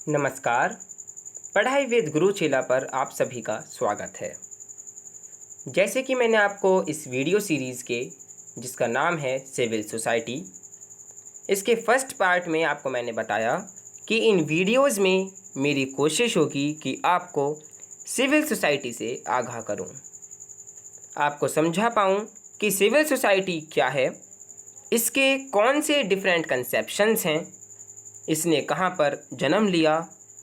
नमस्कार। पढ़ाई विद गुरु चेला पर आप सभी का स्वागत है। जैसे कि मैंने आपको इस वीडियो सीरीज़ के जिसका नाम है सिविल सोसाइटी, इसके फर्स्ट पार्ट में आपको मैंने बताया कि इन वीडियोज़ में मेरी कोशिश होगी कि आपको सिविल सोसाइटी से आगाह करूं, आपको समझा पाऊं कि सिविल सोसाइटी क्या है, इसके कौन से डिफरेंट कंसेप्शंस हैं, इसने कहाँ पर जन्म लिया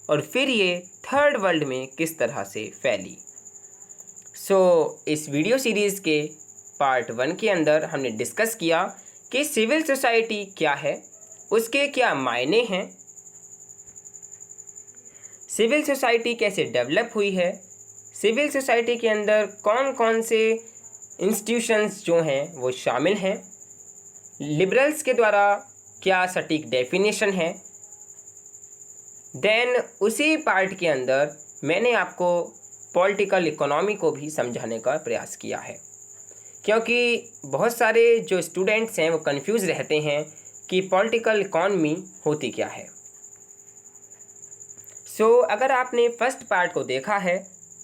और फिर ये थर्ड वर्ल्ड में किस तरह से फैली। इस वीडियो सीरीज़ के पार्ट 1 के अंदर हमने डिस्कस किया कि सिविल सोसाइटी क्या है, उसके क्या मायने हैं, सिविल सोसाइटी कैसे डेवलप हुई है, सिविल सोसाइटी के अंदर कौन कौन से इंस्टीट्यूशंस जो हैं वो शामिल हैं, लिबरल्स के द्वारा क्या सटीक डेफिनेशन है। देन उसी पार्ट के अंदर मैंने आपको पॉलिटिकल इकोनॉमी को भी समझाने का प्रयास किया है, क्योंकि बहुत सारे जो स्टूडेंट्स हैं वो कंफ्यूज रहते हैं कि पॉलिटिकल इकोनॉमी होती क्या है। अगर आपने फर्स्ट पार्ट को देखा है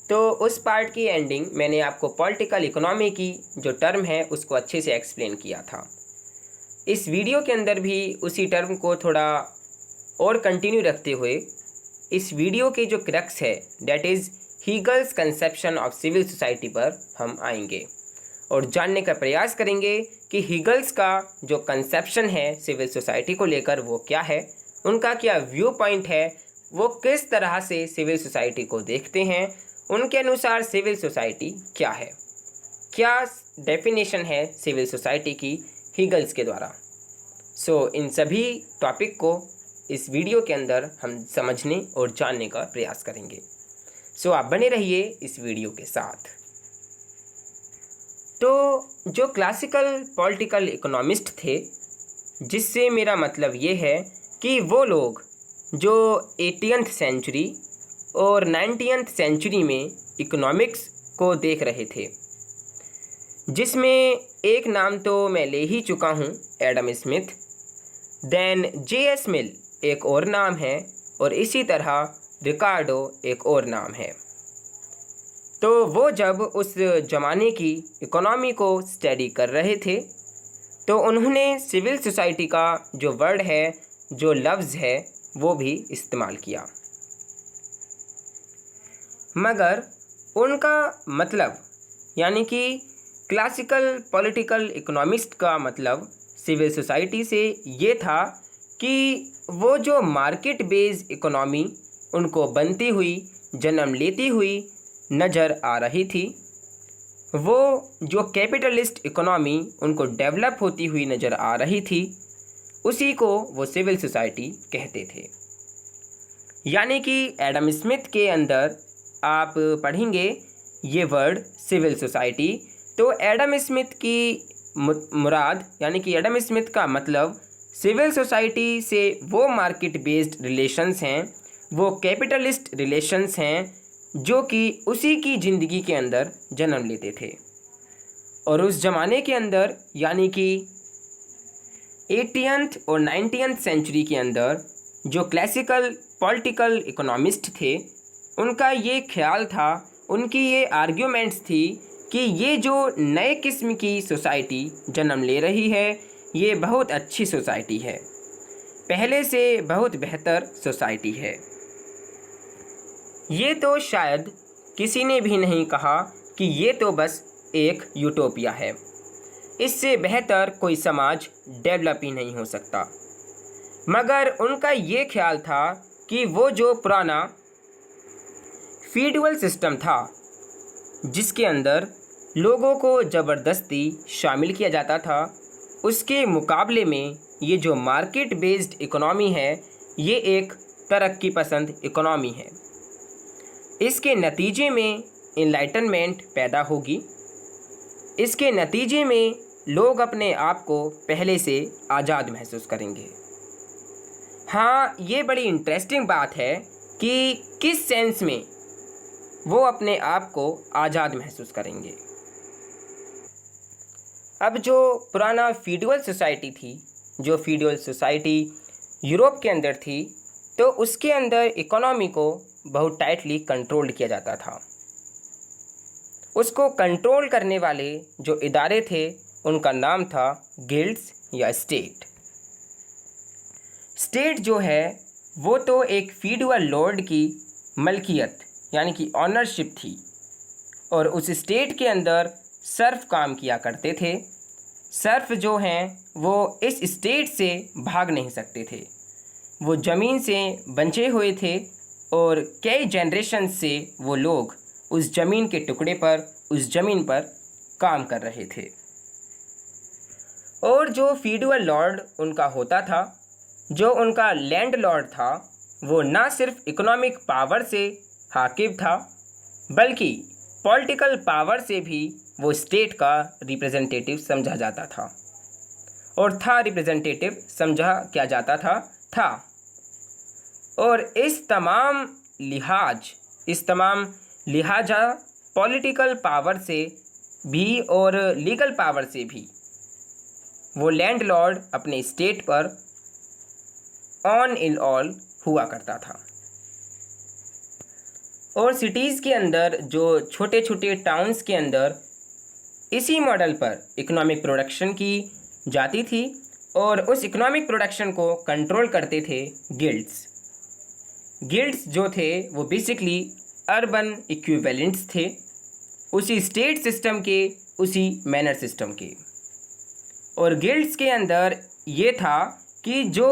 तो उस पार्ट की एंडिंग मैंने आपको पॉलिटिकल इकोनॉमी की जो टर्म है उसको अच्छे से एक्सप्लेन किया था। इस वीडियो के अंदर भी उसी टर्म को थोड़ा और कंटिन्यू रखते हुए इस वीडियो के जो क्रक्स है that is Hegel's conception of civil society पर हम आएंगे और जानने का प्रयास करेंगे कि हीगल्स का जो कंसेप्शन है सिविल सोसाइटी को लेकर वो क्या है, उनका क्या व्यू पॉइंट है, वो किस तरह से सिविल सोसाइटी को देखते हैं, उनके अनुसार सिविल सोसाइटी क्या है, क्या डेफिनेशन है सिविल सोसाइटी की हीगल्स के द्वारा। इन सभी टॉपिक को इस वीडियो के अंदर हम समझने और जानने का प्रयास करेंगे। आप बने रहिए इस वीडियो के साथ। तो जो क्लासिकल पॉलिटिकल इकोनॉमिस्ट थे, जिससे मेरा मतलब ये है कि वो लोग जो 18th सेंचुरी और 19th सेंचुरी में इकोनॉमिक्स को देख रहे थे, जिसमें एक नाम तो मैं ले ही चुका हूँ, एडम स्मिथ, देन J.S. मिल एक और नाम है और इसी तरह रिकार्डो एक और नाम है। तो वो जब उस ज़माने की इकोनॉमी को स्टडी कर रहे थे तो उन्होंने सिविल सोसाइटी का जो वर्ड है, जो लफ्ज़ है, वो भी इस्तेमाल किया, मगर उनका मतलब यानी कि क्लासिकल पॉलिटिकल इकोनॉमिस्ट का मतलब सिविल सोसाइटी से ये था कि वो जो मार्केट बेस्ड इकोनॉमी उनको बनती हुई, जन्म लेती हुई नज़र आ रही थी, वो जो कैपिटलिस्ट इकोनॉमी उनको डेवलप होती हुई नज़र आ रही थी, उसी को वो सिविल सोसाइटी कहते थे। यानी कि एडम स्मिथ के अंदर आप पढ़ेंगे ये वर्ड सिविल सोसाइटी, तो एडम स्मिथ की मुराद यानी कि एडम स्मिथ का मतलब सिविल सोसाइटी से वो मार्केट बेस्ड रिलेशंस हैं, वो कैपिटलिस्ट रिलेशंस हैं जो कि उसी की ज़िंदगी के अंदर जन्म लेते थे। और उस ज़माने के अंदर यानी कि 18th और 19th सेंचुरी के अंदर जो क्लासिकल पॉलिटिकल इकोनॉमिस्ट थे, उनका ये ख्याल था, उनकी ये आर्ग्यूमेंट्स थी कि ये जो नए किस्म की सोसाइटी जन्म ले रही है ये बहुत अच्छी सोसाइटी है, पहले से बहुत बेहतर सोसाइटी है। ये तो शायद किसी ने भी नहीं कहा कि ये तो बस एक यूटोपिया है, इससे बेहतर कोई समाज डेवलप ही नहीं हो सकता। मगर उनका ये ख्याल था कि वो जो पुराना फीडुअल सिस्टम था, जिसके अंदर लोगों को ज़बरदस्ती शामिल किया जाता था, उसके मुकाबले में ये जो मार्केट बेस्ड इकोनॉमी है ये एक तरक्की पसंद इकोनॉमी है। इसके नतीजे में इनलाइटनमेंट पैदा होगी, इसके नतीजे में लोग अपने आप को पहले से आज़ाद महसूस करेंगे। हाँ, ये बड़ी इंटरेस्टिंग बात है कि किस सेंस में वो अपने आप को आज़ाद महसूस करेंगे। अब जो पुराना फीडुअल सोसाइटी थी, जो फीडुअल सोसाइटी यूरोप के अंदर थी, तो उसके अंदर इकोनॉमी को बहुत टाइटली कंट्रोल किया जाता था। उसको कंट्रोल करने वाले जो इदारे थे उनका नाम था गिल्ड्स या स्टेट। स्टेट जो है वो तो एक फीडुअल लॉर्ड की मलकियत यानी कि ऑनरशिप थी, और उस स्टेट के अंदर सर्फ काम किया करते थे। सर्फ जो हैं वो इस स्टेट से भाग नहीं सकते थे, वो ज़मीन से बंचे हुए थे और कई जनरेशन से वो लोग उस ज़मीन के टुकड़े पर, उस ज़मीन पर काम कर रहे थे। और जो फीडुअल लॉर्ड उनका होता था, जो उनका लैंड लॉर्ड था, वो ना सिर्फ इकोनॉमिक पावर से हाकिम था बल्कि पॉलिटिकल पावर से भी वो स्टेट का रिप्रेजेंटेटिव समझा जाता था, और था रिप्रेजेंटेटिव समझा क्या जाता था। और इस तमाम लिहाजा पॉलिटिकल पावर से भी और लीगल पावर से भी वो लैंडलॉर्ड अपने स्टेट पर ऑन इन ऑल हुआ करता था। और सिटीज़ के अंदर, जो छोटे छोटे टाउन्स के अंदर इसी मॉडल पर इकोनॉमिक प्रोडक्शन की जाती थी, और उस इकोनॉमिक प्रोडक्शन को कंट्रोल करते थे गिल्ड्स। गिल्ड्स जो थे वो बेसिकली अर्बन इक्विवेलेंट्स थे, उसी स्टेट सिस्टम के, उसी मैनर सिस्टम के। और गिल्ड्स के अंदर ये था कि जो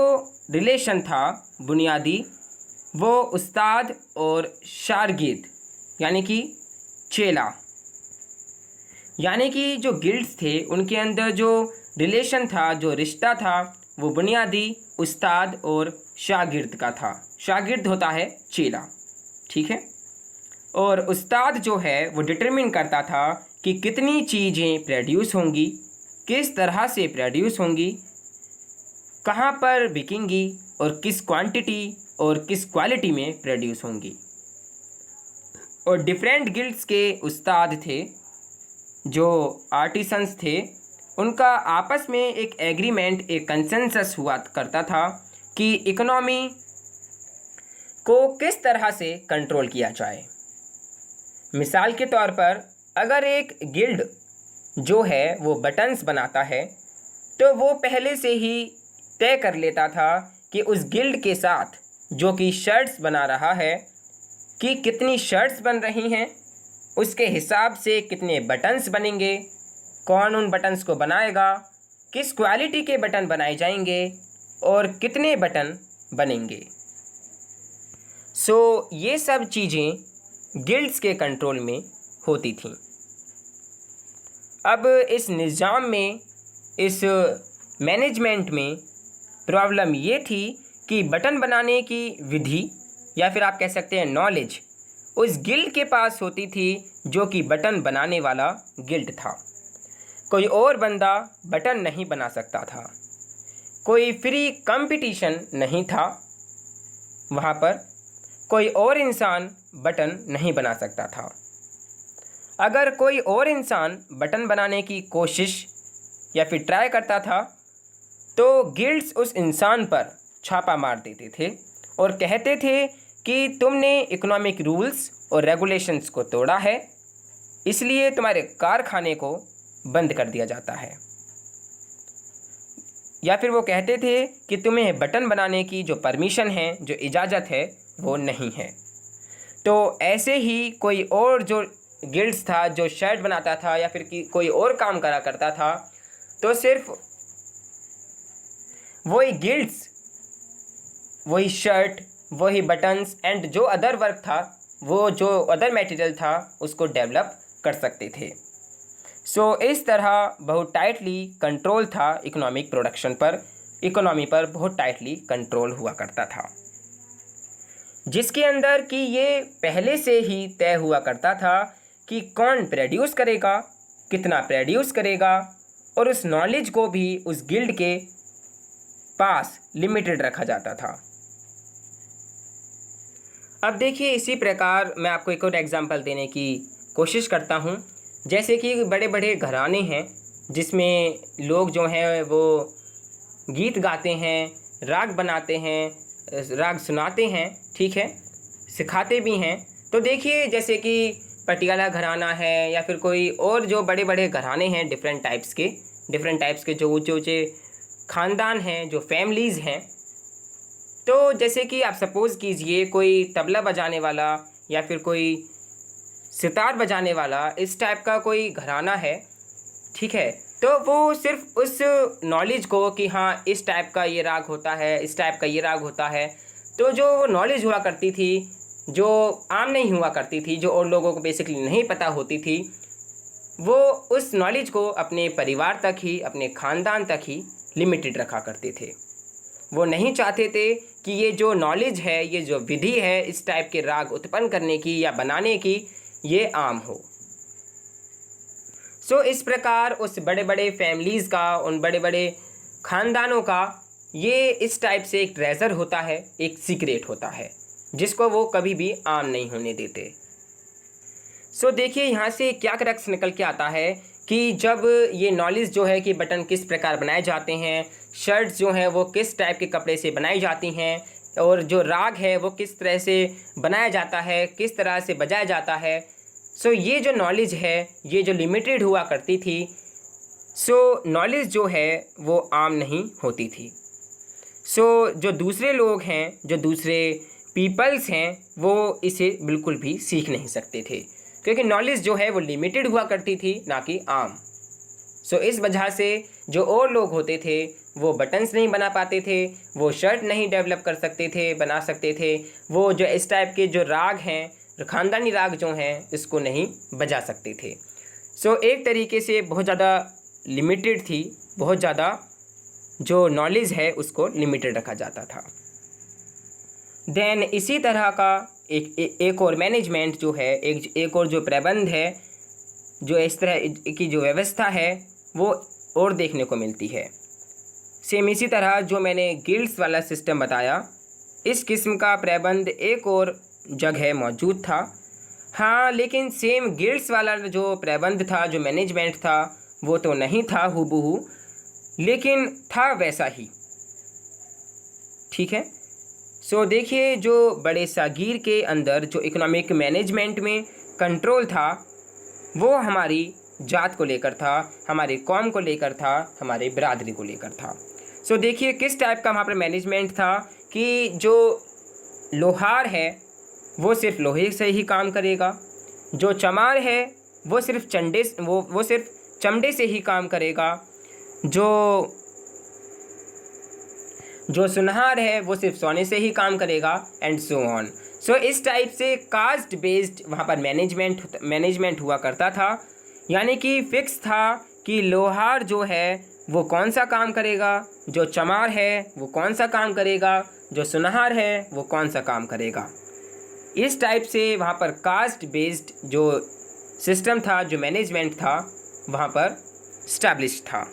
रिलेशन था बुनियादी, वो उस्ताद और शागिर्द यानी कि चेला, यानी कि जो गिल्ड्स थे उनके अंदर जो रिलेशन था, जो रिश्ता था, वो बुनियादी उस्ताद और शागिर्द का था। शागिर्द होता है चेला, ठीक है। और उस्ताद जो है वो डिटरमिन करता था कि कितनी चीज़ें प्रोड्यूस होंगी, किस तरह से प्रोड्यूस होंगी, कहाँ पर बिकेंगी और किस क्वांटिटी और किस क्वालिटी में प्रोड्यूस होंगी। और डिफरेंट गिल्ड्स के उस्ताद थे, जो आर्टिसंस थे, उनका आपस में एक एग्रीमेंट, एक कंसेंसस हुआ करता था कि इकोनॉमी को किस तरह से कंट्रोल किया जाए। मिसाल के तौर पर अगर एक गिल्ड जो है वो बटन्स बनाता है, तो वो पहले से ही तय कर लेता था कि उस गिल्ड के साथ जो कि शर्ट्स बना रहा है कि कितनी शर्ट्स बन रही हैं, उसके हिसाब से कितने बटन्स बनेंगे, कौन उन बटन्स को बनाएगा, किस क्वालिटी के बटन बनाए जाएंगे और कितने बटन बनेंगे। ये सब चीज़ें गिल्ड्स के कंट्रोल में होती थीं। अब इस निज़ाम में, इस मैनेजमेंट में प्रॉब्लम ये थी कि बटन बनाने की विधि या फिर आप कह सकते हैं नॉलेज उस गिल्ड के पास होती थी जो कि बटन बनाने वाला गिल्ड था। कोई और बंदा बटन नहीं बना सकता था, कोई फ्री कंपटीशन नहीं था वहाँ पर, कोई और इंसान बटन नहीं बना सकता था। अगर कोई और इंसान बटन बनाने की कोशिश या फिर ट्राई करता था तो गिल्ड्स उस इंसान पर छापा मार देते थे और कहते थे कि तुमने इकोनॉमिक रूल्स और रेगुलेशंस को तोड़ा है, इसलिए तुम्हारे कारखाने को बंद कर दिया जाता है। या फिर वो कहते थे कि तुम्हें बटन बनाने की जो परमिशन है, जो इजाज़त है, वो नहीं है। तो ऐसे ही कोई और जो गिल्ड्स था जो शर्ट बनाता था या फिर कोई और काम करा करता था, तो सिर्फ वही गिल्ड्स, वही शर्ट, वही बटन्स एंड जो अदर वर्क था, वो जो अदर मटेरियल था, उसको डेवलप कर सकते थे। इस तरह बहुत टाइटली कंट्रोल था इकोनॉमिक प्रोडक्शन पर, इकोनॉमी पर बहुत टाइटली कंट्रोल हुआ करता था, जिसके अंदर कि ये पहले से ही तय हुआ करता था कि कौन प्रोड्यूस करेगा, कितना प्रोड्यूस करेगा, और उस नॉलेज को भी उस गिल्ड के पास लिमिटेड रखा जाता था। अब देखिए, इसी प्रकार मैं आपको एक और एग्जांपल देने की कोशिश करता हूँ। जैसे कि बड़े बड़े घराने हैं जिसमें लोग जो हैं वो गीत गाते हैं, राग बनाते हैं, राग सुनाते हैं, ठीक है, सिखाते भी हैं। तो देखिए जैसे कि पटियाला घराना है या फिर कोई और जो बड़े बड़े घराने हैं डिफरेंट टाइप्स के जो ऊंचे ऊंचे ख़ानदान हैं, जो फैमिलीज़ हैं। तो जैसे कि आप सपोज़ कीजिए कोई तबला बजाने वाला या फिर कोई सितार बजाने वाला, इस टाइप का कोई घराना है, ठीक है, तो वो सिर्फ उस नॉलेज को कि हाँ इस टाइप का ये राग होता है, इस टाइप का ये राग होता है, तो जो नॉलेज हुआ करती थी, जो आम नहीं हुआ करती थी, जो और लोगों को बेसिकली नहीं पता होती थी, वो उस नॉलेज को अपने परिवार तक ही, अपने ख़ानदान तक ही लिमिटेड रखा करते थे। वो नहीं चाहते थे कि ये जो नॉलेज है, ये जो विधि है इस टाइप के राग उत्पन्न करने की या बनाने की, ये आम हो। सो इस प्रकार उस बड़े बड़े फैमिलीज़ का, उन बड़े बड़े ख़ानदानों का ये इस टाइप से एक ट्रेजर होता है, एक सीक्रेट होता है, जिसको वो कभी भी आम नहीं होने देते। सो देखिए यहाँ से क्या क्रक्स निकल के आता है कि जब ये नॉलेज जो है कि बटन किस प्रकार बनाए जाते हैं, शर्ट्स जो हैं वो किस टाइप के कपड़े से बनाई जाती हैं, और जो राग है वो किस तरह से बनाया जाता है, किस तरह से बजाया जाता है। सो ये जो नॉलेज है, ये जो लिमिटेड हुआ करती थी, सो नॉलेज जो है वो आम नहीं होती थी। सो जो दूसरे लोग हैं, जो दूसरे पीपल्स हैं, वो इसे बिल्कुल भी सीख नहीं सकते थे, क्योंकि नॉलेज जो है वो लिमिटेड हुआ करती थी, ना कि आम। सो इस वजह से जो और लोग होते थे वो बटन्स नहीं बना पाते थे, वो शर्ट नहीं डेवलप कर सकते थे, बना सकते थे, वो जो इस टाइप के जो राग हैं, ख़ानदानी राग जो हैं, इसको नहीं बजा सकते थे। सो एक तरीके से बहुत ज़्यादा लिमिटेड थी, बहुत ज़्यादा जो नॉलेज है उसको लिमिटेड रखा जाता था। देन इसी तरह का एक और मैनेजमेंट जो है, एक और जो प्रबंध है, जो इस तरह की जो व्यवस्था है वो और देखने को मिलती है। सेम इसी तरह जो मैंने गिल्ड्स वाला सिस्टम बताया, इस किस्म का प्रबंध एक और जगह मौजूद था। हाँ, लेकिन सेम गिल्ड्स वाला जो प्रबंध था, जो मैनेजमेंट था, वो तो नहीं था हूबहू, लेकिन था वैसा ही, ठीक है। सो देखिए जो बड़े सागीर के अंदर जो इकोनॉमिक मैनेजमेंट में कंट्रोल था, वो हमारी जात को लेकर था, हमारी कौम को लेकर था, हमारे बिरादरी को लेकर था। सो देखिए किस टाइप का वहाँ पर मैनेजमेंट था कि जो लोहार है वो सिर्फ लोहे से ही काम करेगा, जो चमार है वो सिर्फ सिर्फ चमड़े से ही काम करेगा, जो सुनहार है वो सिर्फ सोने से ही काम करेगा, एंड सो ऑन। सो इस टाइप से कास्ट बेस्ड वहाँ पर मैनेजमेंट हुआ करता था, यानी कि फिक्स था कि लोहार जो है वो कौन सा काम करेगा, जो चमार है वो कौन सा काम करेगा, जो सुनहार है वो कौन सा काम करेगा। इस टाइप से वहाँ पर कास्ट बेस्ड जो सिस्टम था, जो मैनेजमेंट था, वहाँ पर स्टैब्लिश था।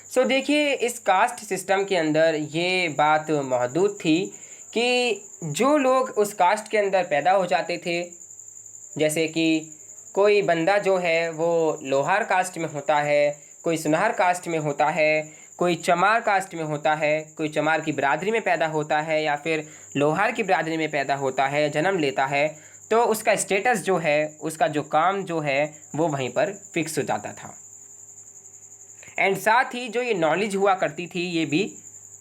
सो देखिए इस कास्ट सिस्टम के अंदर ये बात मौजूद थी कि जो लोग उस कास्ट के अंदर पैदा हो जाते थे, जैसे कि कोई बंदा जो है वो लोहार कास्ट में होता है, कोई सुनहर कास्ट में होता है, कोई चमार कास्ट में होता है, कोई चमार की बिरादरी में पैदा होता है या फिर लोहार की बिरादरी में पैदा होता है, जन्म लेता है, तो उसका स्टेटस जो है, उसका जो काम जो है वो वहीं पर फिक्स हो जाता था। एंड साथ ही जो ये नॉलेज हुआ करती थी ये भी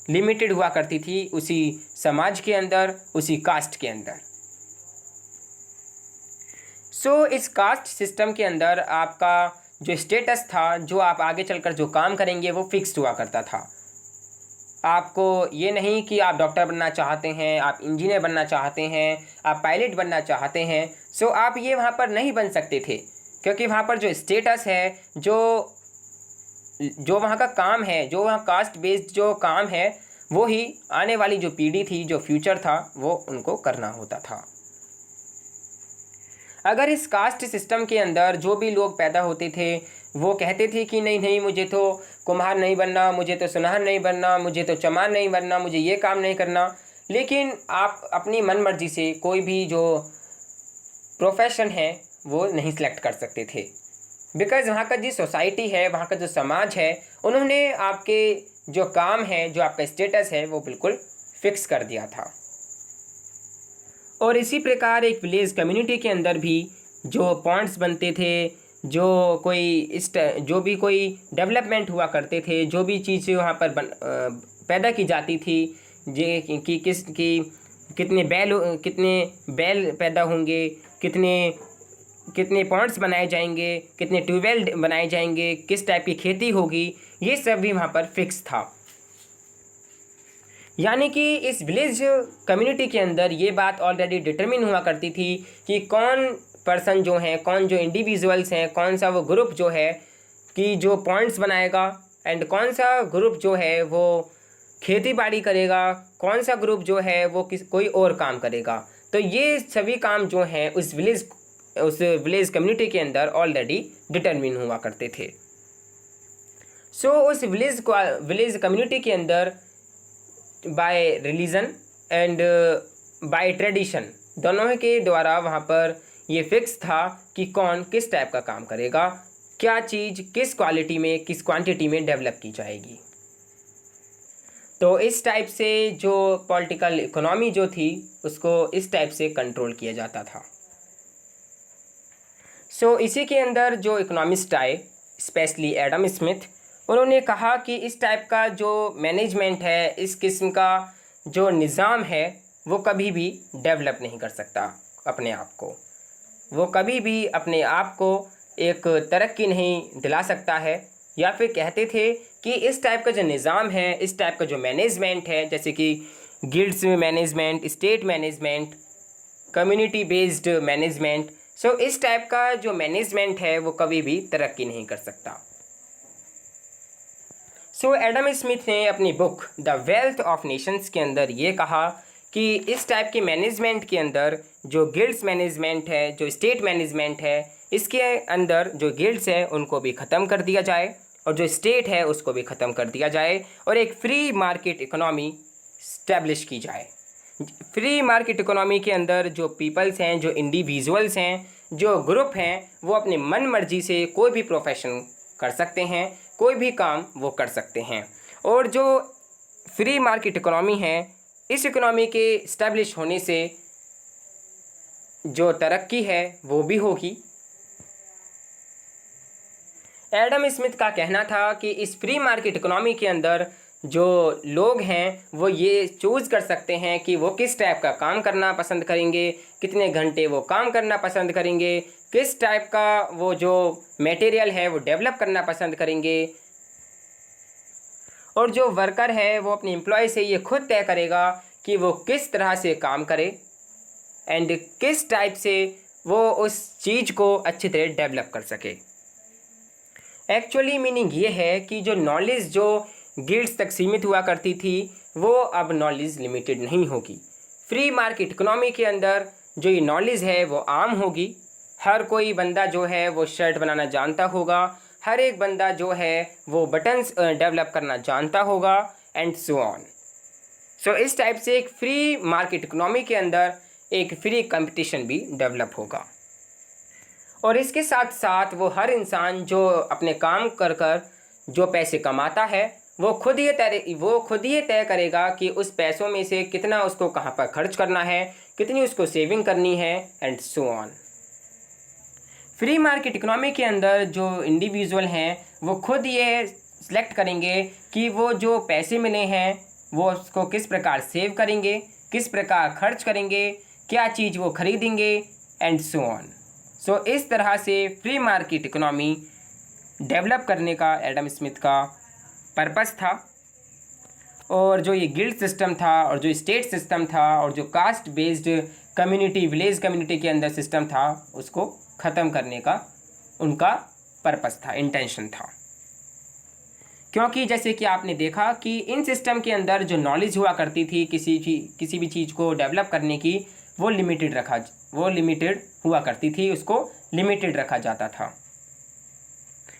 लिमिटेड हुआ करती थी उसी समाज के अंदर, उसी कास्ट के अंदर। सो इस कास्ट सिस्टम के अंदर आपका जो स्टेटस था, जो आप आगे चलकर जो काम करेंगे वो फिक्स्ड हुआ करता था। आपको ये नहीं कि आप डॉक्टर बनना चाहते हैं, आप इंजीनियर बनना चाहते हैं, आप पायलट बनना चाहते हैं, सो आप ये वहाँ पर नहीं बन सकते थे, क्योंकि वहाँ पर जो स्टेटस है, जो वहाँ का काम है, जो वहाँ कास्ट बेस्ड जो काम है, वो ही आने वाली जो पीढ़ी थी, जो फ्यूचर था, वो उनको करना होता था। अगर इस कास्ट सिस्टम के अंदर जो भी लोग पैदा होते थे वो कहते थे कि नहीं नहीं, मुझे तो कुम्हार नहीं बनना, मुझे तो सुनहर नहीं बनना, मुझे तो चमार नहीं बनना, मुझे ये काम नहीं करना, लेकिन आप अपनी मन मर्जी से कोई भी जो प्रोफेशन है वो नहीं सिलेक्ट कर सकते थे, बिकॉज़ वहाँ का जो सोसाइटी है, वहाँ का जो समाज है, उन्होंने आपके जो काम है, जो आपका स्टेटस है, वो बिल्कुल फिक्स कर दिया था। और इसी प्रकार एक विलेज कम्युनिटी के अंदर भी जो पॉइंट्स बनते थे, जो भी कोई डेवलपमेंट हुआ करते थे, जो भी चीज़ वहाँ पर पैदा की जाती थी, जे कि कितने बैल पैदा होंगे, कितने पॉइंट्स बनाए जाएंगे, कितने ट्यूबवेल बनाए जाएंगे, किस टाइप की खेती होगी, ये सब भी वहाँ पर फिक्स था। यानी कि इस विलेज कम्युनिटी के अंदर ये बात ऑलरेडी डिटरमिन हुआ करती थी कि कौन पर्सन जो हैं, कौन जो इंडिविजुअल्स हैं, कौन सा वो ग्रुप जो है कि जो पॉइंट्स बनाएगा, एंड कौन सा ग्रुप जो है वो खेती बाड़ी करेगा, कौन सा ग्रुप जो है वो कोई और काम करेगा। तो ये सभी काम जो हैं उस विलेज कम्युनिटी के अंदर ऑलरेडी डिटरमिन हुआ करते थे। सो उस विलेज कम्युनिटी के अंदर by religion and by tradition दोनों के द्वारा वहाँ पर ये फिक्स था कि कौन किस टाइप का काम करेगा, क्या चीज़ किस क्वालिटी में, किस क्वांटिटी में डेवलप की जाएगी। तो इस टाइप से जो पॉलिटिकल इकोनॉमी जो थी उसको इस टाइप से कंट्रोल किया जाता था। सो इसी के अंदर जो इकोनॉमिस्ट आए, स्पेशली एडम स्मिथ, उन्होंने कहा कि इस टाइप का जो मैनेजमेंट है, इस किस्म का जो निज़ाम है, वो कभी भी डेवलप नहीं कर सकता अपने आप को, वो कभी भी अपने आप को एक तरक्की नहीं दिला सकता है। या फिर कहते थे कि इस टाइप का जो निज़ाम है, इस टाइप का जो मैनेजमेंट है, जैसे कि guilds management, state management, community based management, so इस टाइप का जो मैनेजमेंट है वो कभी भी तरक्की नहीं कर सकता। सो एडम स्मिथ ने अपनी book the wealth of Nations के अंदर ये कहा कि इस टाइप के मैनेजमेंट के अंदर जो गिल्ड्स मैनेजमेंट है, जो स्टेट मैनेजमेंट है, इसके अंदर जो गिल्ड्स है उनको भी ख़त्म कर दिया जाए और जो स्टेट है उसको भी ख़त्म कर दिया जाए और एक फ्री मार्केट इकोनॉमी स्टैब्लिश की जाए। फ्री मार्केट इकोनॉमी के अंदर जो पीपल्स हैं, जो इंडिविजुअल्स हैं, जो ग्रुप हैं, वो अपनी मन मर्जी से कोई भी प्रोफेशन कर सकते हैं, कोई भी काम वो कर सकते हैं। और जो फ्री मार्केट इकोनॉमी है, इस इकोनॉमी के इस्टेब्लिश होने से जो तरक्की है वो भी होगी। एडम स्मिथ का कहना था कि इस फ्री मार्केट इकोनॉमी के अंदर जो लोग हैं वो ये चूज़ कर सकते हैं कि वो किस टाइप का काम करना पसंद करेंगे, कितने घंटे वो काम करना पसंद करेंगे, किस टाइप का वो जो मटेरियल है वो डेवलप करना पसंद करेंगे। और जो वर्कर है वो अपने एम्प्लॉय से ये खुद तय करेगा कि वो किस तरह से काम करे एंड किस टाइप से वो उस चीज़ को अच्छी तरह डेवलप कर सके। एक्चुअली मीनिंग ये है कि जो नॉलेज जो गिल्ड्स तक सीमित हुआ करती थी वो अब नॉलेज लिमिटेड नहीं होगी। फ्री मार्केट इकोनॉमी के अंदर जो ये नॉलेज है वो आम होगी। हर कोई बंदा जो है वो शर्ट बनाना जानता होगा, हर एक बंदा जो है वो बटन्स डेवलप करना जानता होगा एंड सो ऑन। सो इस टाइप से एक फ्री मार्केट इकोनॉमी के अंदर एक फ्री कंपटीशन भी डेवलप होगा। और इसके साथ साथ वो हर इंसान जो अपने काम कर कर जो पैसे कमाता है वो खुद ही तय करेगा कि उस पैसों में से कितना उसको कहाँ पर खर्च करना है, कितनी उसको सेविंग करनी है and so on. Free market economy के अंदर जो इंडिविजुअल हैं वो खुद ये सिलेक्ट करेंगे कि वो जो पैसे मिले हैं वो उसको किस प्रकार सेव करेंगे, किस प्रकार खर्च करेंगे, क्या चीज़ वो खरीदेंगे एंड सो ऑन। सो इस तरह से फ्री मार्केट इकोनॉमी डेवलप करने का एडम स्मिथ का पर्पस था। और जो ये गिल्ड सिस्टम था और जो स्टेट सिस्टम था और जो caste based community, village community के अंदर सिस्टम था, उसको ख़त्म करने का उनका पर्पस था, इंटेंशन था। क्योंकि जैसे कि आपने देखा कि इन सिस्टम के अंदर जो नॉलेज हुआ करती थी किसी भी चीज़ को डेवलप करने की, वो लिमिटेड हुआ करती थी, उसको लिमिटेड रखा जाता था।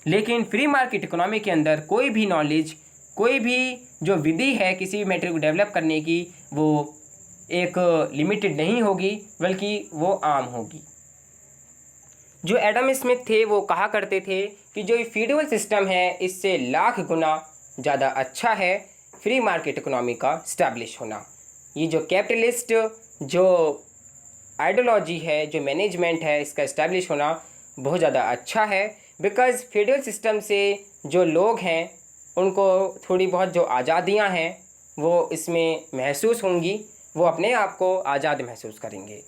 लेकिन फ्री मार्केट इकोनॉमी के अंदर कोई भी नॉलेज, कोई भी जो विधि है किसी भी मैटर को डेवलप करने की, वो एक लिमिटेड नहीं होगी बल्कि वो आम होगी। जो एडम स्मिथ थे वो कहा करते थे कि जो ये फीडरल सिस्टम है इससे लाख गुना ज़्यादा अच्छा है फ्री मार्केट इकोनॉमी का स्टैब्लिश होना। ये जो कैपिटलिस्ट जो आइडियोलॉजी है, जो मैनेजमेंट है, इसका इस्टेब्लिश होना बहुत ज़्यादा अच्छा है। बिकॉज़ फेडरल सिस्टम से जो लोग हैं उनको थोड़ी बहुत जो आज़ादियाँ हैं वो इसमें महसूस होंगी, वो अपने आप को आज़ाद महसूस करेंगे।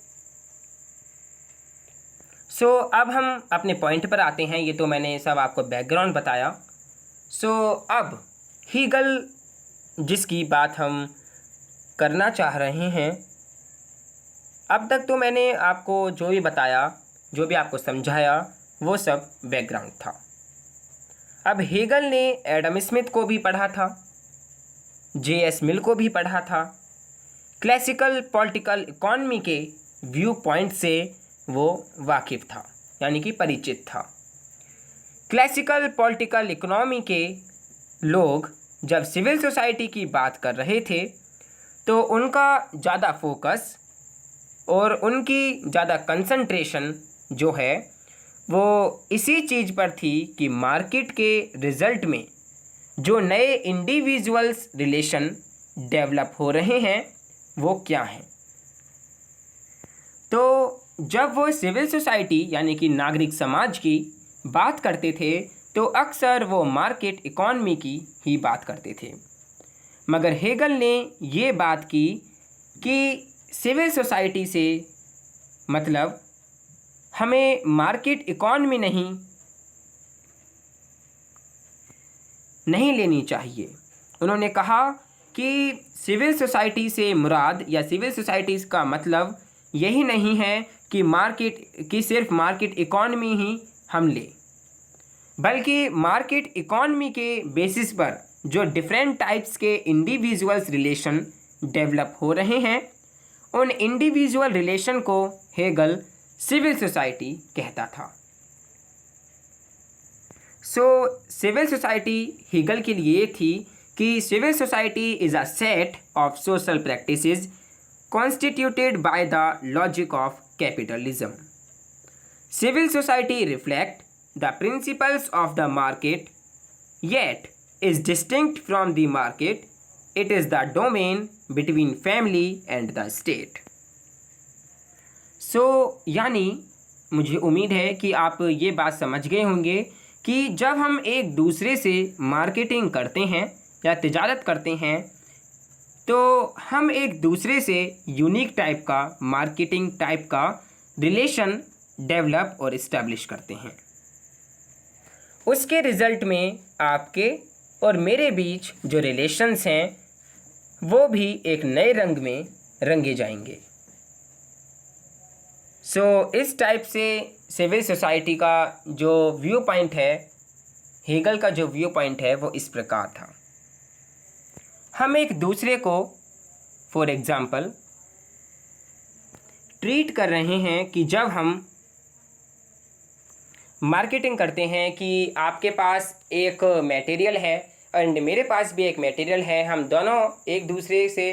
अब हम अपने पॉइंट पर आते हैं। ये तो मैंने सब आपको बैकग्राउंड बताया। अब हीगल जिसकी बात हम करना चाह रहे हैं, अब तक तो मैंने आपको जो भी बताया, जो भी आपको समझाया, वो सब बैकग्राउंड था। अब हीगल ने एडम स्मिथ को भी पढ़ा था, J.S. मिल को भी पढ़ा था। क्लासिकल पॉलिटिकल इकॉनमी के व्यू पॉइंट से वो वाकिफ़ था, यानी कि परिचित था। क्लासिकल पॉलिटिकल इकोनॉमी के लोग जब सिविल सोसाइटी की बात कर रहे थे तो उनका ज़्यादा फोकस और उनकी ज़्यादा कंसंट्रेशन जो है वो इसी चीज़ पर थी कि मार्केट के रिज़ल्ट में जो नए इंडिविजुअल्स रिलेशन डेवलप हो रहे हैं वो क्या हैं। तो जब वो सिविल सोसाइटी यानी कि नागरिक समाज की बात करते थे तो अक्सर वो मार्केट इकॉनमी की ही बात करते थे, मगर हेगल ने ये बात की कि सिविल सोसाइटी से मतलब हमें मार्केट इकॉनमी नहीं लेनी चाहिए। उन्होंने कहा कि सिविल सोसाइटी से मुराद या सिविल सोसाइटीज़ का मतलब यही नहीं है कि सिर्फ मार्केट इकॉनमी ही हम लें, बल्कि मार्केट इकॉनमी के बेसिस पर जो डिफरेंट टाइप्स के इंडिविजुअल्स रिलेशन डेवलप हो रहे हैं उन इंडिविजुअल रिलेशन को हेगल सिविल सोसाइटी कहता था। सिविल सोसाइटी हेगल के लिए थी कि civil society is a set of social practices constituted by the logic of capitalism. Civil society reflect the principles of the market, yet is distinct from the market. It is the domain between family and the state. यानी मुझे उम्मीद है कि आप ये बात समझ गए होंगे कि जब हम एक दूसरे से मार्केटिंग करते हैं या तिजारत करते हैं तो हम एक दूसरे से यूनिक टाइप का मार्केटिंग टाइप का रिलेशन डेवलप और इस्टेब्लिश करते हैं। उसके रिज़ल्ट में आपके और मेरे बीच जो रिलेशंस हैं वो भी एक नए रंग में रंगे जाएंगे। इस टाइप से सिविल सोसाइटी का जो व्यू पॉइंट है, हेगल का जो व्यू पॉइंट है वो इस प्रकार था। हम एक दूसरे को फॉर एग्ज़ाम्पल ट्रीट कर रहे हैं कि जब हम मार्केटिंग करते हैं कि आपके पास एक मटेरियल है एंड मेरे पास भी एक मटेरियल है, हम दोनों एक दूसरे से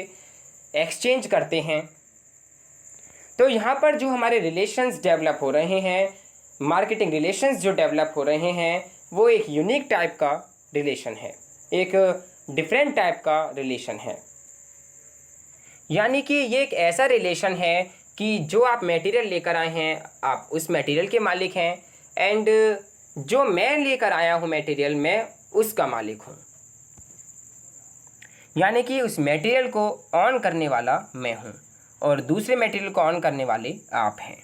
एक्सचेंज करते हैं, तो यहाँ पर जो हमारे रिलेशंस डेवलप हो रहे हैं, मार्केटिंग रिलेशंस जो डेवलप हो रहे हैं वो एक यूनिक टाइप का रिलेशन है, एक डिफरेंट टाइप का रिलेशन है। यानी कि ये एक ऐसा रिलेशन है कि जो आप मटेरियल लेकर आए हैं आप उस मटेरियल के मालिक हैं एंड जो मैं लेकर आया हूँ मटेरियल मैं उसका मालिक हूँ। यानी कि उस मटेरियल को ऑन करने वाला मैं हूँ और दूसरे मटेरियल को ऑन करने वाले आप हैं।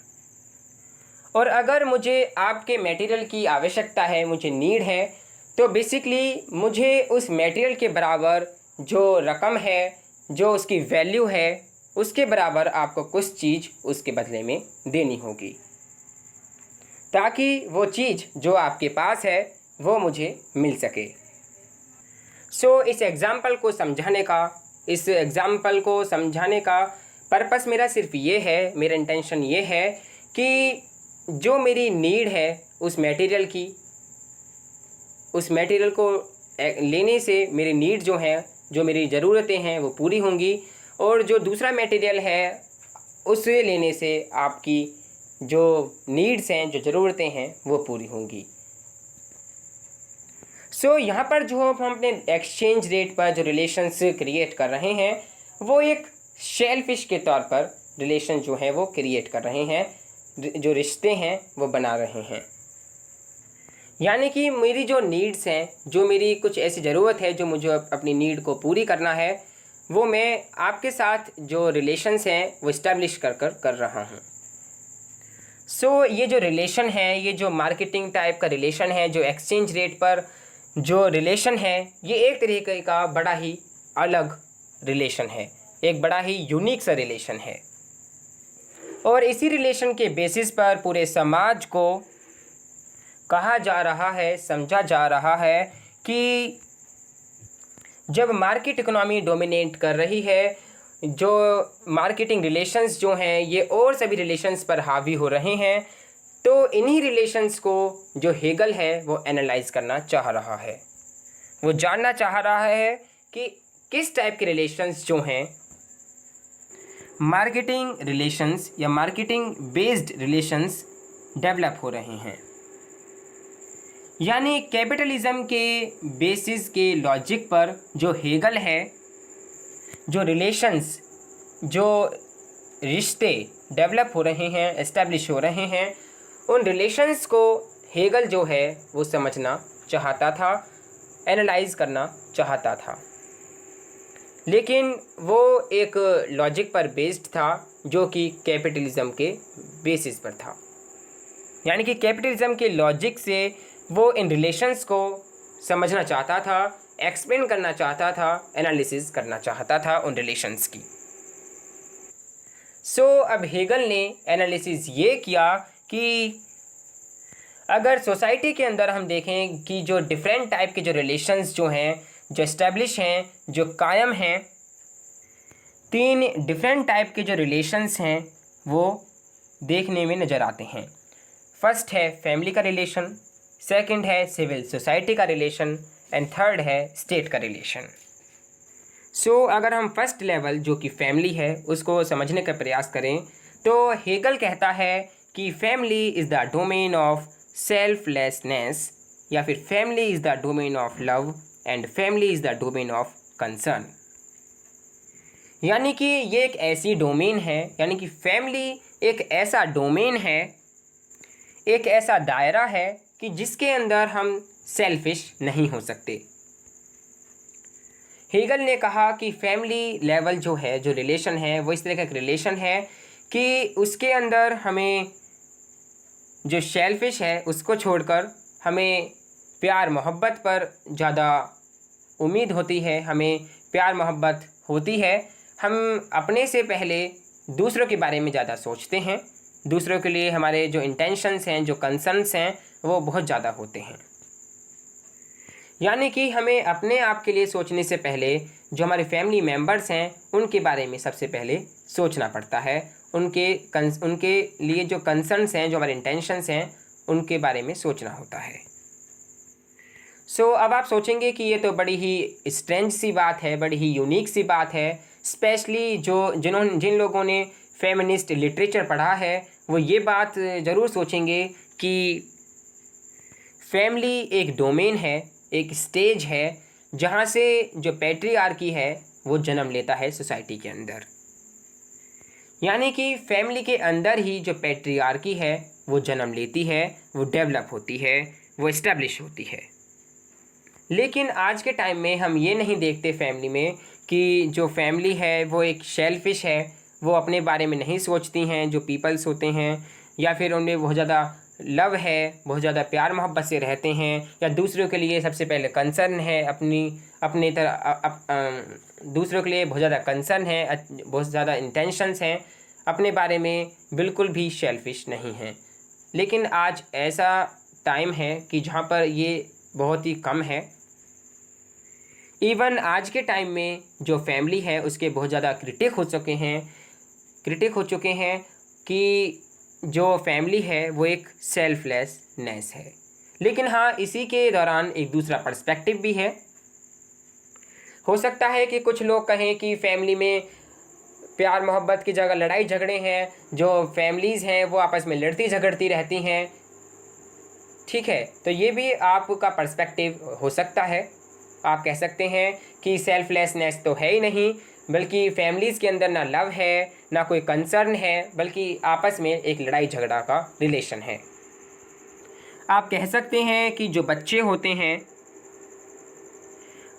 और अगर मुझे आपके मटेरियल की आवश्यकता है, मुझे नीड है, तो बेसिकली मुझे उस मटेरियल के बराबर जो रकम है, जो उसकी वैल्यू है, उसके बराबर आपको कुछ चीज़ उसके बदले में देनी होगी ताकि वो चीज़ जो आपके पास है वो मुझे मिल सके। इस एग्ज़ाम्पल को समझाने का पर्पस मेरा सिर्फ ये है, मेरा इंटेंशन ये है कि जो मेरी नीड है उस मटेरियल की, उस मटेरियल को लेने से मेरी नीड जो है, जो मेरी ज़रूरतें हैं वो पूरी होंगी और जो दूसरा मटेरियल है उसे लेने से आपकी जो नीड्स हैं, जो ज़रूरतें हैं वो पूरी होंगी। यहाँ पर जो हम अपने एक्सचेंज रेट पर जो रिलेशंस क्रिएट कर रहे हैं वो एक शेलफिश के तौर पर रिलेशन जो हैं वो क्रिएट कर रहे हैं, जो रिश्ते हैं वो बना रहे हैं। यानी कि मेरी जो नीड्स हैं, जो मेरी कुछ ऐसी ज़रूरत है जो मुझे अपनी नीड को पूरी करना है, वो मैं आपके साथ जो रिलेशंस हैं वो इस्टेब्लिश कर रहा हूँ। सो ये जो रिलेशन है, ये जो मार्केटिंग टाइप का रिलेशन है, जो एक्सचेंज रेट पर जो रिलेशन है, ये एक तरीके का बड़ा ही अलग रिलेशन है, एक बड़ा ही यूनिक सा रिलेशन है। और इसी रिलेशन के बेसिस पर पूरे समाज को कहा जा रहा है, समझा जा रहा है कि जब मार्केट इकोनॉमी डोमिनेट कर रही है, जो मार्केटिंग रिलेशंस जो हैं ये और सभी रिलेशंस पर हावी हो रहे हैं, तो इन्हीं रिलेशंस को जो हेगल है वो एनालाइज करना चाह रहा है। वो जानना चाह रहा है कि किस टाइप के रिलेशंस जो हैं, मार्केटिंग रिलेशंस या मार्केटिंग बेस्ड रिलेशंस डेवलप हो रहे हैं। यानी कैपिटलिज्म के बेसिस के लॉजिक पर जो हेगल है, जो रिलेशंस, जो रिश्ते डेवलप हो रहे हैं, एस्टेब्लिश हो रहे हैं, उन रिलेशंस को हेगल जो है वो समझना चाहता था, एनालाइज करना चाहता था। लेकिन वो एक लॉजिक पर बेस्ड था जो कि कैपिटलिज्म के बेसिस पर था। यानी कि कैपिटलिज्म के लॉजिक से वो इन रिलेशंस को समझना चाहता था, एक्सप्लेन करना चाहता था, एनालिसिस करना चाहता था उन रिलेशंस की। सो अब हेगल ने एनालिसिस ये किया कि अगर सोसाइटी के अंदर हम देखें कि जो डिफरेंट टाइप के जो रिलेशंस जो हैं, जो एस्टेब्लिश हैं, जो कायम हैं, 3 डिफरेंट टाइप के जो रिलेशंस हैं वो देखने में नज़र आते हैं। फर्स्ट है फैमिली का रिलेशन, सेकंड है सिविल सोसाइटी का रिलेशन, एंड थर्ड है स्टेट का रिलेशन। सो अगर हम फर्स्ट लेवल जो कि फैमिली है उसको समझने का प्रयास करें तो हेगल कहता है कि family is the domain of selflessness, या फिर family is the domain of love and family is the domain of concern. यानी कि ये एक ऐसी डोमेन है, यानी कि फैमिली एक ऐसा डोमेन है, एक ऐसा दायरा है कि जिसके अंदर हम सेल्फिश नहीं हो सकते। हेगल ने कहा कि फैमिली लेवल जो है, जो रिलेशन है, वो इस तरह का एक रिलेशन है कि उसके अंदर हमें जो सेल्फिश है उसको छोड़कर हमें प्यार मोहब्बत पर ज़्यादा उम्मीद होती है, हमें प्यार मोहब्बत होती है। हम अपने से पहले दूसरों के बारे में ज़्यादा सोचते हैं, दूसरों के लिए हमारे जो इंटेंशंस हैं, जो कंसर्न्स हैं, वो बहुत ज़्यादा होते हैं। यानी कि हमें अपने आप के लिए सोचने से पहले जो हमारे फैमिली मेम्बर्स हैं उनके बारे में सबसे पहले सोचना पड़ता है, उनके लिए जो कंसर्न्स हैं, जो हमारे इंटेंशंस हैं, उनके बारे में सोचना होता है। सो अब आप सोचेंगे कि ये तो बड़ी ही स्ट्रेंज सी बात है, बड़ी ही यूनिक सी बात है। स्पेशली जिन लोगों ने फेमिनिस्ट लिटरेचर पढ़ा है वो ये बात ज़रूर सोचेंगे कि फैमिली एक डोमेन है, एक स्टेज है जहाँ से जो पैट्रियार्की है वो जन्म लेता है सोसाइटी के अंदर। यानी कि फैमिली के अंदर ही जो पैट्रियार्की है वो जन्म लेती है, वो डेवलप होती है, वो इस्टेब्लिश होती है। लेकिन आज के टाइम में हम ये नहीं देखते फैमिली में कि जो फैमिली है वो एक शेलफिश है, वो अपने बारे में नहीं सोचती हैं। जो पीपल्स होते हैं या फिर उनमें बहुत ज़्यादा लव है, बहुत ज़्यादा प्यार मोहब्बत से रहते हैं, या दूसरों के लिए सबसे पहले कंसर्न है, अपने तरह दूसरों के लिए बहुत ज़्यादा कंसर्न है, बहुत ज़्यादा इंटेंशंस हैं, अपने बारे में बिल्कुल भी शेलफिश नहीं हैं। लेकिन आज ऐसा टाइम है कि जहाँ पर ये बहुत ही कम है। इवन आज के टाइम में जो फैमिली है उसके बहुत ज़्यादा क्रिटिक हो चुके हैं कि जो फैमिली है वो एक सेल्फलेसनेस है। लेकिन हाँ, इसी के दौरान एक दूसरा पर्सपेक्टिव भी है। हो सकता है कि कुछ लोग कहें कि फैमिली में प्यार मोहब्बत की जगह लड़ाई झगड़े हैं, जो फैमिलीज़ हैं वो आपस में लड़ती झगड़ती रहती हैं। ठीक है, तो ये भी आपका पर्सपेक्टिव हो सकता है। आप कह सकते हैं कि सेल्फलेसनेस तो है ही नहीं, बल्कि फैमिलीज़ के अंदर ना लव है, ना कोई कंसर्न है, बल्कि आपस में एक लड़ाई झगड़ा का रिलेशन है। आप कह सकते हैं कि जो बच्चे होते हैं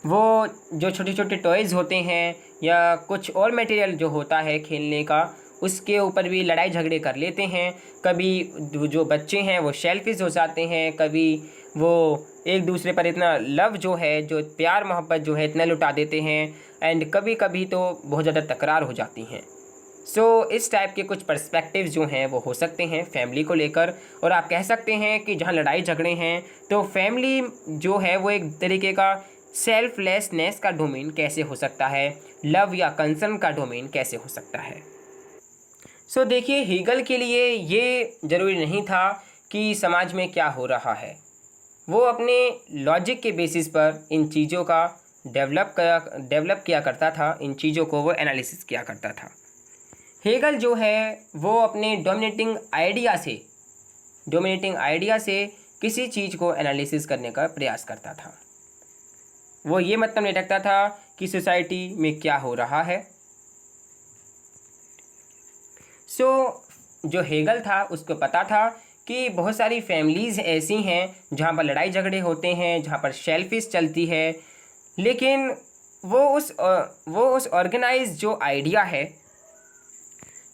वो जो छोटे छोटे टॉयज़ होते हैं या कुछ और मटेरियल जो होता है खेलने का, उसके ऊपर भी लड़ाई झगड़े कर लेते हैं। कभी जो बच्चे हैं वो सेल्फिश हो जाते हैं, कभी वो एक दूसरे पर इतना लव जो है, जो प्यार मोहब्बत जो है, इतना लुटा देते हैं। एंड कभी कभी तो बहुत ज़्यादा तकरार हो जाती हैं। इस टाइप के कुछ पर्सपेक्टिव्स जो हैं वो हो सकते हैं फैमिली को लेकर। और आप कह सकते हैं कि जहाँ लड़ाई झगड़े हैं तो फैमिली जो है वो एक तरीके का सेल्फलेसनेस का डोमेन कैसे हो सकता है, लव या कंसर्न का डोमेन कैसे हो सकता है। देखिए, हीगल के लिए ये ज़रूरी नहीं था कि समाज में क्या हो रहा है। वो अपने लॉजिक के बेसिस पर इन चीज़ों का डेवलप किया करता था, इन चीज़ों को वो एनालिसिस किया करता था। हेगल जो है वो अपने डोमिनेटिंग आइडिया से किसी चीज़ को एनालिसिस करने का प्रयास करता था। वो ये मतलब नहीं रखता था कि सोसाइटी में क्या हो रहा है। जो हेगल था उसको पता था कि बहुत सारी फैमिलीज़ ऐसी हैं जहाँ पर लड़ाई झगड़े होते हैं, जहाँ पर सेल्फिश चलती है, लेकिन वो उस ऑर्गेनाइज जो आइडिया है,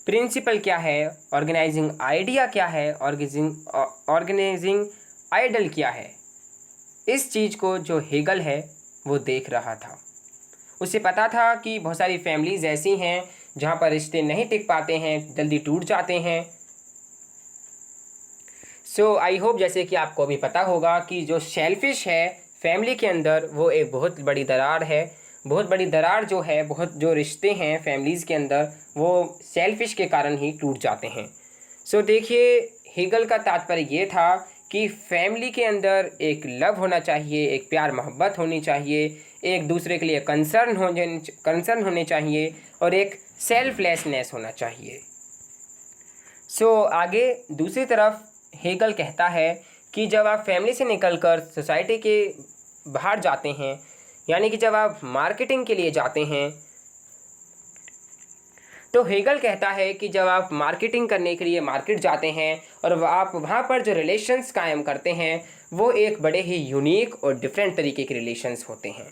प्रिंसिपल क्या है, ऑर्गेनाइजिंग आइडिया क्या है, ऑर्गेनाइजिंग आइडल क्या है, इस चीज़ को जो हेगल है वो देख रहा था। उसे पता था कि बहुत सारी फैमिलीज़ ऐसी हैं जहाँ पर रिश्ते नहीं टिक पाते हैं, जल्दी टूट जाते हैं। आई होप जैसे कि आपको अभी पता होगा कि जो सेल्फिश है फैमिली के अंदर वो एक बहुत बड़ी दरार है। बहुत बड़ी दरार जो है, बहुत जो रिश्ते हैं फैमिलीज़ के अंदर वो सेल्फिश के कारण ही टूट जाते हैं। देखिए, हेगल का तात्पर्य ये था कि फैमिली के अंदर एक लव होना चाहिए, एक प्यार मोहब्बत होनी चाहिए, एक दूसरे के लिए कंसर्न होने चाहिए और एक सेल्फलेसनेस होना चाहिए। आगे दूसरी तरफ हेगल कहता है कि जब आप फैमिली से निकलकर सोसाइटी के बाहर जाते हैं, यानी कि जब आप मार्केटिंग के लिए जाते हैं, तो हेगल कहता है कि जब आप मार्केटिंग करने के लिए मार्केट जाते हैं और आप वहाँ पर जो रिलेशंस कायम करते हैं वो एक बड़े ही यूनिक और डिफरेंट तरीके के रिलेशंस होते हैं।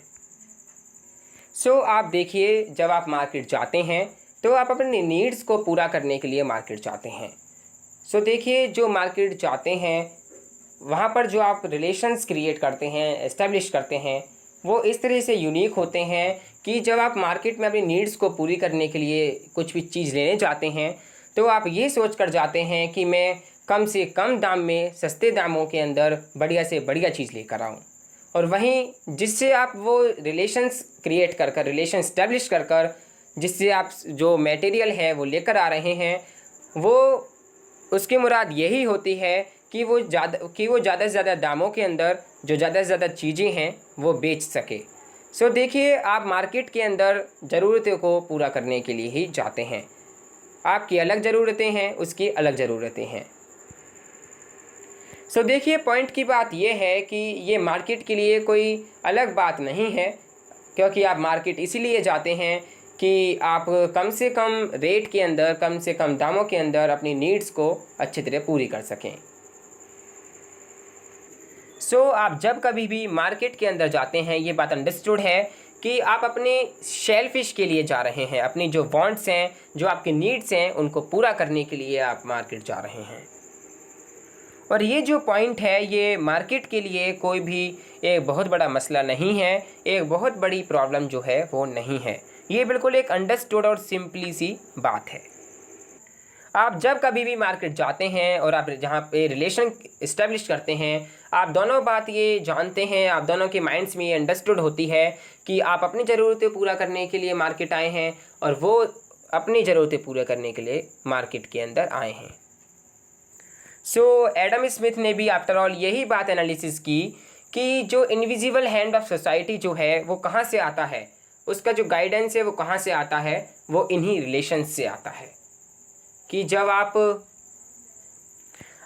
आप देखिए, जब आप मार्केट जाते हैं तो आप अपने नीड्स को पूरा करने के लिए मार्केट जाते हैं। देखिए, जो मार्केट जाते हैं वहाँ पर जो आप रिलेशंस क्रिएट करते हैं, एस्टेब्लिश करते हैं, वो इस तरह से यूनिक होते हैं कि जब आप मार्केट में अपनी नीड्स को पूरी करने के लिए कुछ भी चीज़ लेने जाते हैं तो आप ये सोच कर जाते हैं कि मैं कम से कम दाम में, सस्ते दामों के अंदर बढ़िया से बढ़िया चीज़ लेकर आऊँ। और वहीं जिससे आप वो रिलेशंस क्रिएट कर रिलेशन इस्टेब्लिश कर जिससे आप जो मटेरियल है वो लेकर आ रहे हैं, वो उसकी मुराद यही होती है कि वो ज़्यादा से ज़्यादा दामों के अंदर जो ज़्यादा से ज़्यादा चीज़ें हैं वो बेच सके। देखिए, आप मार्केट के अंदर ज़रूरतों को पूरा करने के लिए ही जाते हैं। आपकी अलग ज़रूरतें हैं, उसकी अलग ज़रूरतें हैं। देखिए, पॉइंट की बात यह है कि ये मार्केट के लिए कोई अलग बात नहीं है, क्योंकि आप मार्केट इसीलिए जाते हैं कि आप कम से कम रेट के अंदर, कम से कम दामों के अंदर अपनी नीड्स को अच्छी तरह पूरी कर सकें। आप जब कभी भी मार्केट के अंदर जाते हैं, ये बात अंडरस्टूड है कि आप अपने शेलफिश के लिए जा रहे हैं, अपनी जो वांट्स हैं, जो आपके नीड्स हैं, उनको पूरा करने के लिए आप मार्केट जा रहे हैं। और ये जो पॉइंट है ये मार्केट के लिए कोई भी एक बहुत बड़ा मसला नहीं है, एक बहुत बड़ी प्रॉब्लम जो है वो नहीं है। ये बिल्कुल एक अंडरस्टूड और सिंपली सी बात है। आप जब कभी भी मार्केट जाते हैं और आप जहाँ पे रिलेशन इस्टेब्लिश करते हैं, आप दोनों बात ये जानते हैं, आप दोनों के माइंड्स में ये अंडरस्टूड होती है कि आप अपनी ज़रूरतें पूरा करने के लिए मार्केट आए हैं और वो अपनी ज़रूरतें पूरा करने के लिए मार्केट के अंदर आए हैं। एडम स्मिथ ने भी आफ्टर ऑल यही बात एनालिसिस की कि जो इनविजिबल हैंड ऑफ सोसाइटी जो है वो कहाँ से आता है, उसका जो गाइडेंस है वो कहाँ से आता है, वो इन्हीं रिलेशंस से आता है। कि जब आप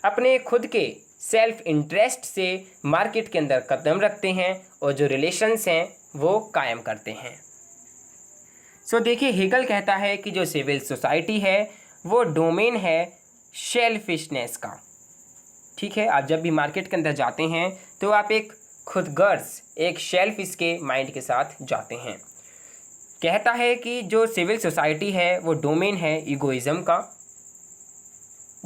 अपने खुद के सेल्फ इंटरेस्ट से मार्केट के अंदर कदम रखते हैं और जो रिलेशंस हैं वो कायम करते हैं। सो देखिए, हेगल कहता है कि जो सिविल सोसाइटी है वो डोमेन है शेल्फिशनेस का। ठीक है, आप जब भी मार्केट के अंदर जाते हैं तो आप एक खुदगर्ज, एक शेल्फिश के माइंड के साथ जाते हैं। कहता है कि जो सिविल सोसाइटी है वो डोमेन है ईगोइज्म का,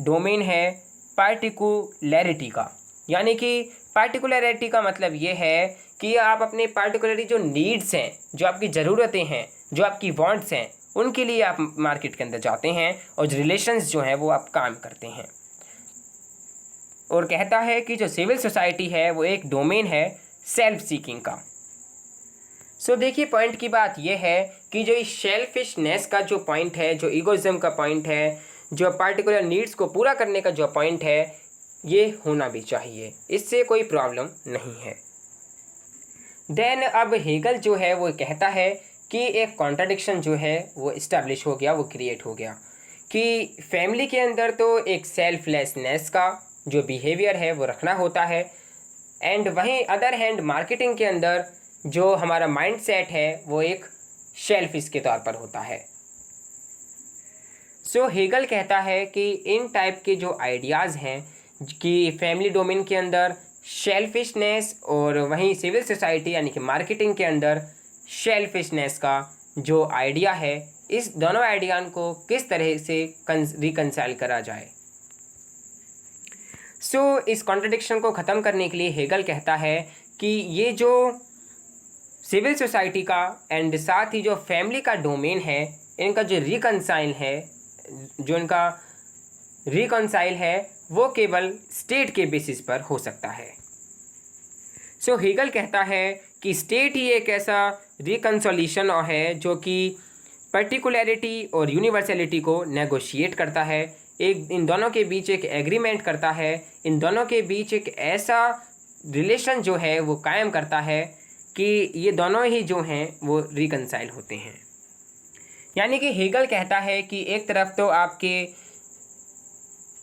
डोमेन है पार्टिकुलैरिटी का। यानी कि पार्टिकुलैरिटी का मतलब ये है कि आप अपने पार्टिकुलरली जो नीड्स हैं, जो आपकी ज़रूरतें हैं, जो आपकी वांट्स हैं, उनके लिए आप मार्केट के अंदर जाते हैं और जो रिलेशंस जो हैं वो आप काम करते हैं। और कहता है कि जो सिविल सोसाइटी है वो एक डोमेन है सेल्फ सीकिंग का। सो देखिए, पॉइंट की बात यह है कि जो इस शेल्फिशनेस का जो पॉइंट है, जो ईगोइज्म का पॉइंट है, जो पार्टिकुलर नीड्स को पूरा करने का जो पॉइंट है, ये होना भी चाहिए, इससे कोई प्रॉब्लम नहीं है। देन अब हेगल जो है वो कहता है कि एक कॉन्ट्राडिक्शन जो है वो इस्टेब्लिश हो गया, वो क्रिएट हो गया कि फैमिली के अंदर तो एक सेल्फलेसनेस का जो बिहेवियर है वो रखना होता है, एंड वहीं अदर हैंड मार्केटिंग के अंदर जो हमारा माइंड सेट है वो एक शेल्फिश के तौर पर होता है। सो हेगल कहता है कि इन टाइप के जो आइडियाज़ हैं कि फैमिली डोमेन के अंदर शेल्फिशनेस और वहीं सिविल सोसाइटी यानी कि मार्केटिंग के अंदर शेल्फिशनेस का जो आइडिया है, इस दोनों आइडिया को किस तरह से रिकंसाइल करा जाए। सो इस कॉन्ट्रडिक्शन को ख़त्म करने के लिए हेगल कहता है कि ये जो सिविल सोसाइटी का एंड साथ ही जो फैमिली का डोमेन है, इनका जो रिकंसाइल है, जो इनका रिकंसाइल है वो केवल स्टेट के बेसिस पर हो सकता है। सो हेगल कहता है कि स्टेट ही एक ऐसा रिकंसोलिएशन है जो कि पर्टिकुलैरिटी और यूनिवर्सलिटी को नेगोशिएट करता है, एक इन दोनों के बीच एक एग्रीमेंट करता है, इन दोनों के बीच एक ऐसा रिलेशन जो है वो कायम करता है कि ये दोनों ही जो हैं वो रिकंसाइल होते हैं। यानी कि हेगल कहता है कि एक तरफ तो आपके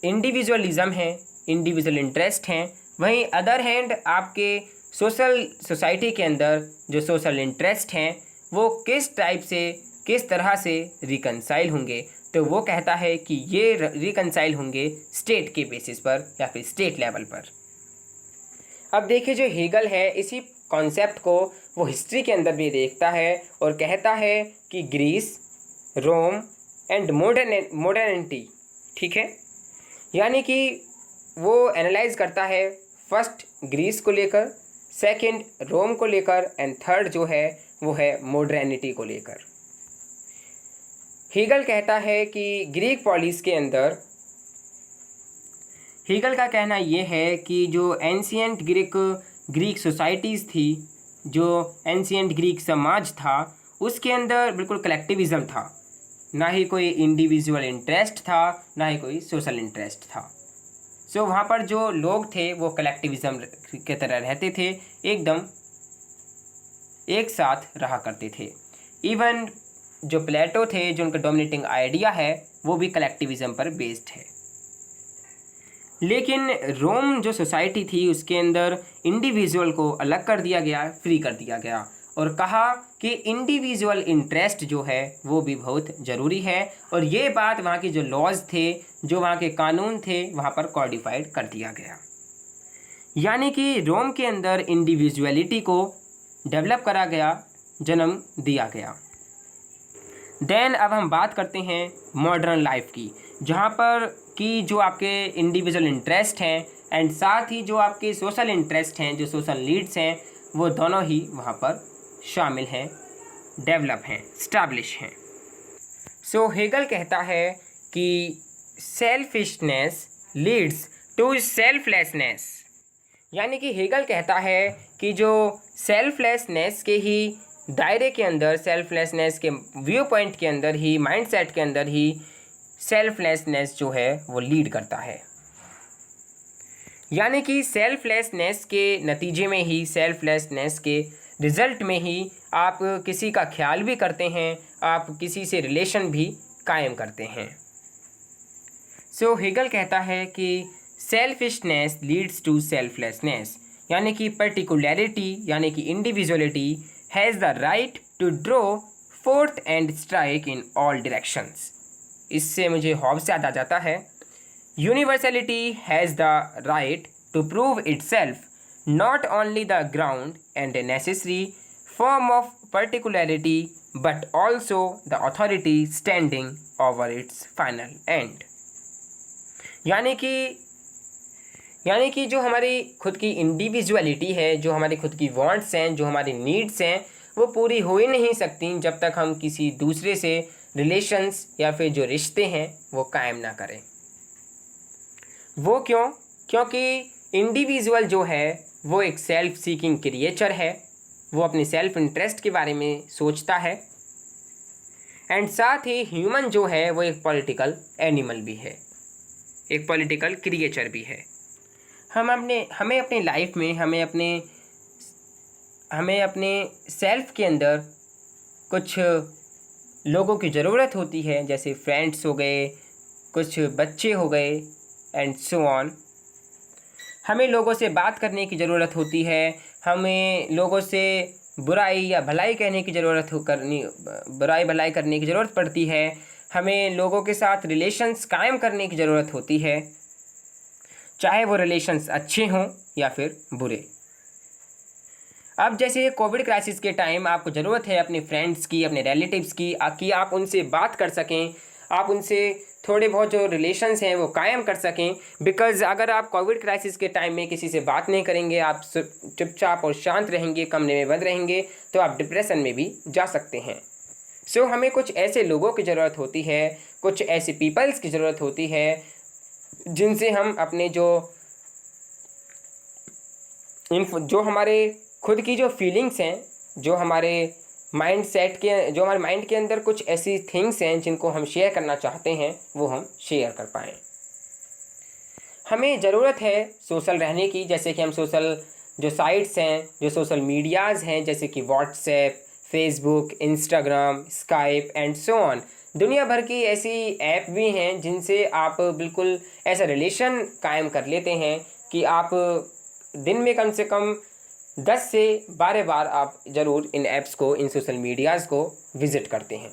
इंडिविजुअलिज्म है, इंडिविजुअल इंटरेस्ट हैं, वहीं अदर हैंड आपके सोशल सोसाइटी के अंदर जो सोशल इंटरेस्ट हैं वो किस टाइप से, किस तरह से रिकंसाइल होंगे, तो वो कहता है कि ये रिकंसाइल होंगे स्टेट के बेसिस पर या फिर स्टेट लेवल पर। अब देखिए, जो हेगल है इसी कॉन्सेप्ट को वो हिस्ट्री के अंदर भी देखता है और कहता है कि ग्रीस, रोम एंड मॉडर्निटी, ठीक है, यानी कि वो एनालाइज करता है फर्स्ट ग्रीस को लेकर, सेकंड रोम को लेकर एंड थर्ड जो है वो है मॉडर्निटी को लेकर। हेगल कहता है कि ग्रीक पॉलिस के अंदर, हेगल का कहना ये है कि जो एंशियंट ग्रीक सोसाइटीज़ थी, जो एंशियंट ग्रीक समाज था, उसके अंदर बिल्कुल कलेक्टिविज़्म था, ना ही कोई इंडिविजुअल इंटरेस्ट था, ना ही कोई सोशल इंटरेस्ट था। सो वहाँ पर जो लोग थे वो कलेक्टिविज़्म की तरह रहते थे, एकदम एक साथ रहा करते थे। इवन जो प्लेटो थे, जो उनका डोमिनेटिंग आइडिया है वो भी कलेक्टिविज़्म पर बेस्ड है। लेकिन रोम जो सोसाइटी थी उसके अंदर इंडिविजुअल को अलग कर दिया गया, फ्री कर दिया गया और कहा कि इंडिविजुअल इंटरेस्ट जो है वो भी बहुत ज़रूरी है, और ये बात वहाँ के जो लॉज थे, जो वहाँ के कानून थे, वहाँ पर कॉडिफाइड कर दिया गया। यानी कि रोम के अंदर इंडिविजुअलिटी को डेवलप करा गया, जन्म दिया गया। देन अब हम बात करते हैं मॉडर्न लाइफ की, जहाँ पर कि जो आपके इंडिविजुअल इंटरेस्ट हैं एंड साथ ही जो आपके सोशल इंटरेस्ट हैं, जो सोशल नीड्स हैं, वो दोनों ही वहाँ पर शामिल हैं, डेवलप हैं, स्टैब्लिश हैं। सो हेगल कहता है कि सेल्फिशनेस लीड्स टू सेल्फलेसनेस, यानी कि हेगल कहता है कि जो सेल्फलेसनेस के ही दायरे के अंदर, सेल्फलेसनेस के व्यू पॉइंट के अंदर ही, माइंडसेट के अंदर ही सेल्फलेसनेस जो है वो लीड करता है। यानी कि सेल्फलेसनेस के नतीजे में ही, सेल्फलेसनेस के रिजल्ट में ही आप किसी का ख्याल भी करते हैं, आप किसी से रिलेशन भी कायम करते हैं। सो हेगल कहता है कि सेल्फिशनेस लीड्स टू सेल्फलेसनेस, यानी कि पर्टिकुलैरिटी यानी कि individuality has the right to draw forth and strike in all directions. इससे मुझे हॉब्स याद आ जाता है, universality has the right to prove itself not only the ground and a necessary form of particularity but also the authority standing over its final end। यानी कि जो हमारी खुद की इंडिविजुअलिटी है, जो हमारी खुद की वांट्स हैं, जो हमारी नीड्स हैं, वो पूरी हो ही नहीं सकती जब तक हम किसी दूसरे से रिलेशंस या फिर जो रिश्ते हैं वो कायम ना करें। वो क्यों? क्योंकि इंडिविजुअल जो है वो एक सेल्फ सीकिंग क्रिएचर है, वो अपने सेल्फ इंटरेस्ट के बारे में सोचता है, एंड साथ ही ह्यूमन जो है वो एक पॉलिटिकल एनिमल भी है, एक पॉलिटिकल क्रिएचर भी है। हमें अपने लाइफ में हमें अपने सेल्फ के अंदर कुछ लोगों की ज़रूरत होती है, जैसे फ्रेंड्स हो गए, कुछ बच्चे हो गए एंड सो ऑन। हमें लोगों से बात करने की ज़रूरत होती है, हमें लोगों से बुराई या भलाई कहने की बुराई भलाई करने की ज़रूरत पड़ती है, हमें लोगों के साथ रिलेशंस कायम करने की ज़रूरत होती है, चाहे वो रिलेशंस अच्छे हों या फिर बुरे। अब जैसे कोविड क्राइसिस के टाइम आपको ज़रूरत है अपने फ्रेंड्स की, अपने रिलेटिव्स की, कि आप उनसे बात कर सकें, आप उनसे थोड़े बहुत जो रिलेशंस हैं वो कायम कर सकें। बिकॉज़ अगर आप कोविड क्राइसिस के टाइम में किसी से बात नहीं करेंगे, आप चुपचाप और शांत रहेंगे, कमरे में बंद रहेंगे, तो आप डिप्रेशन में भी जा सकते हैं। सो हमें कुछ ऐसे लोगों की ज़रूरत होती है, कुछ ऐसे पीपल्स की ज़रूरत होती है जिनसे हम अपने जो हमारे खुद की जो फीलिंग्स हैं, जो हमारे माइंड के अंदर कुछ ऐसी थिंग्स हैं जिनको हम शेयर करना चाहते हैं, वो हम शेयर कर पाएँ। हमें ज़रूरत है सोशल रहने की, जैसे कि हम सोशल जो साइट्स हैं, जो सोशल मीडियाज़ हैं, जैसे कि WhatsApp, Facebook, Instagram, Skype and so on. दुनिया भर की ऐसी ऐप भी हैं जिनसे आप बिल्कुल ऐसा रिलेशन कायम कर लेते हैं कि आप दिन में कम से कम 10 से 12 बार आप ज़रूर इन ऐप्स को, इन सोशल मीडियाज़ को विज़िट करते हैं।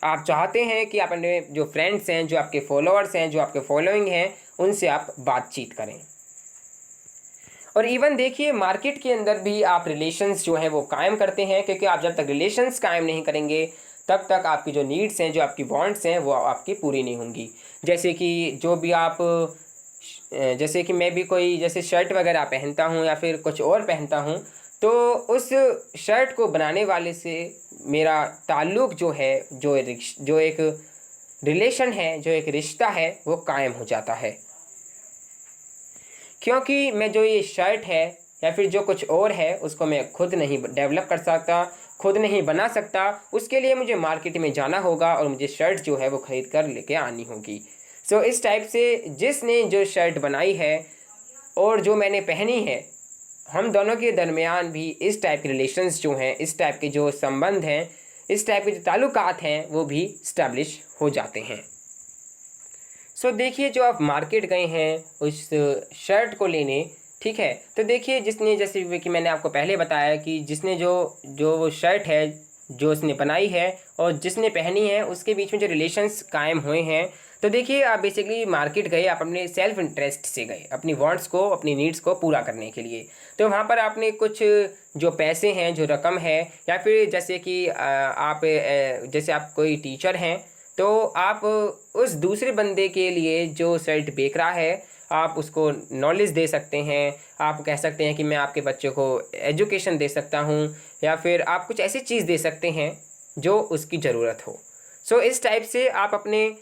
आप चाहते हैं कि आप अपने जो फ्रेंड्स हैं, जो आपके फॉलोअर्स हैं, जो आपके फॉलोइंग हैं, उनसे आप बातचीत करें। और इवन देखिए मार्केट के अंदर भी आप रिलेशंस जो हैं वो कायम करते हैं, क्योंकि आप जब तक रिलेशंस कायम नहीं करेंगे तब तक आपकी जो नीड्स हैं, जो आपकी वांट्स हैं, वो आपकी पूरी नहीं होंगी। जैसे कि मैं भी कोई जैसे शर्ट वगैरह पहनता हूँ या फिर कुछ और पहनता हूँ, तो उस शर्ट को बनाने वाले से मेरा ताल्लुक़ जो है, जो एक रिलेशन है, जो एक रिश्ता है, वो कायम हो जाता है। क्योंकि मैं जो ये शर्ट है या फिर जो कुछ और है उसको मैं खुद नहीं डेवलप कर सकता, खुद नहीं बना सकता, उसके लिए मुझे मार्केट में जाना होगा और मुझे शर्ट जो है वो ख़रीद कर लेके आनी होगी। सो इस टाइप से जिसने जो शर्ट बनाई है और जो मैंने पहनी है, हम दोनों के दरमियान भी इस टाइप के रिलेशंस जो हैं, इस टाइप के जो संबंध हैं, इस टाइप के जो ताल्लुकात हैं, वो भी इस्टेब्लिश हो जाते हैं। सो देखिए जो आप मार्केट गए हैं उस शर्ट को लेने, ठीक है, तो देखिए जिसने, जैसे कि मैंने आपको पहले बताया कि जिसने जो वो शर्ट है जो उसने बनाई है और जिसने पहनी है, उसके बीच में जो रिलेशंस कायम हुए हैं, तो देखिए आप बेसिकली मार्केट गए, आप अपने सेल्फ इंटरेस्ट से गए, अपनी वांट्स को, अपनी नीड्स को पूरा करने के लिए। तो वहाँ पर आपने कुछ जो पैसे हैं, जो रकम है, या फिर जैसे कि जैसे आप कोई टीचर हैं, तो आप उस दूसरे बंदे के लिए जो शर्ट बेच रहा है, आप उसको नॉलेज दे सकते हैं। आप कह सकते हैं कि मैं आपके बच्चे को एजुकेशन दे सकता हूँ, या फिर आप कुछ ऐसी चीज़ दे सकते हैं जो उसकी ज़रूरत हो। सो इस टाइप से आप अपने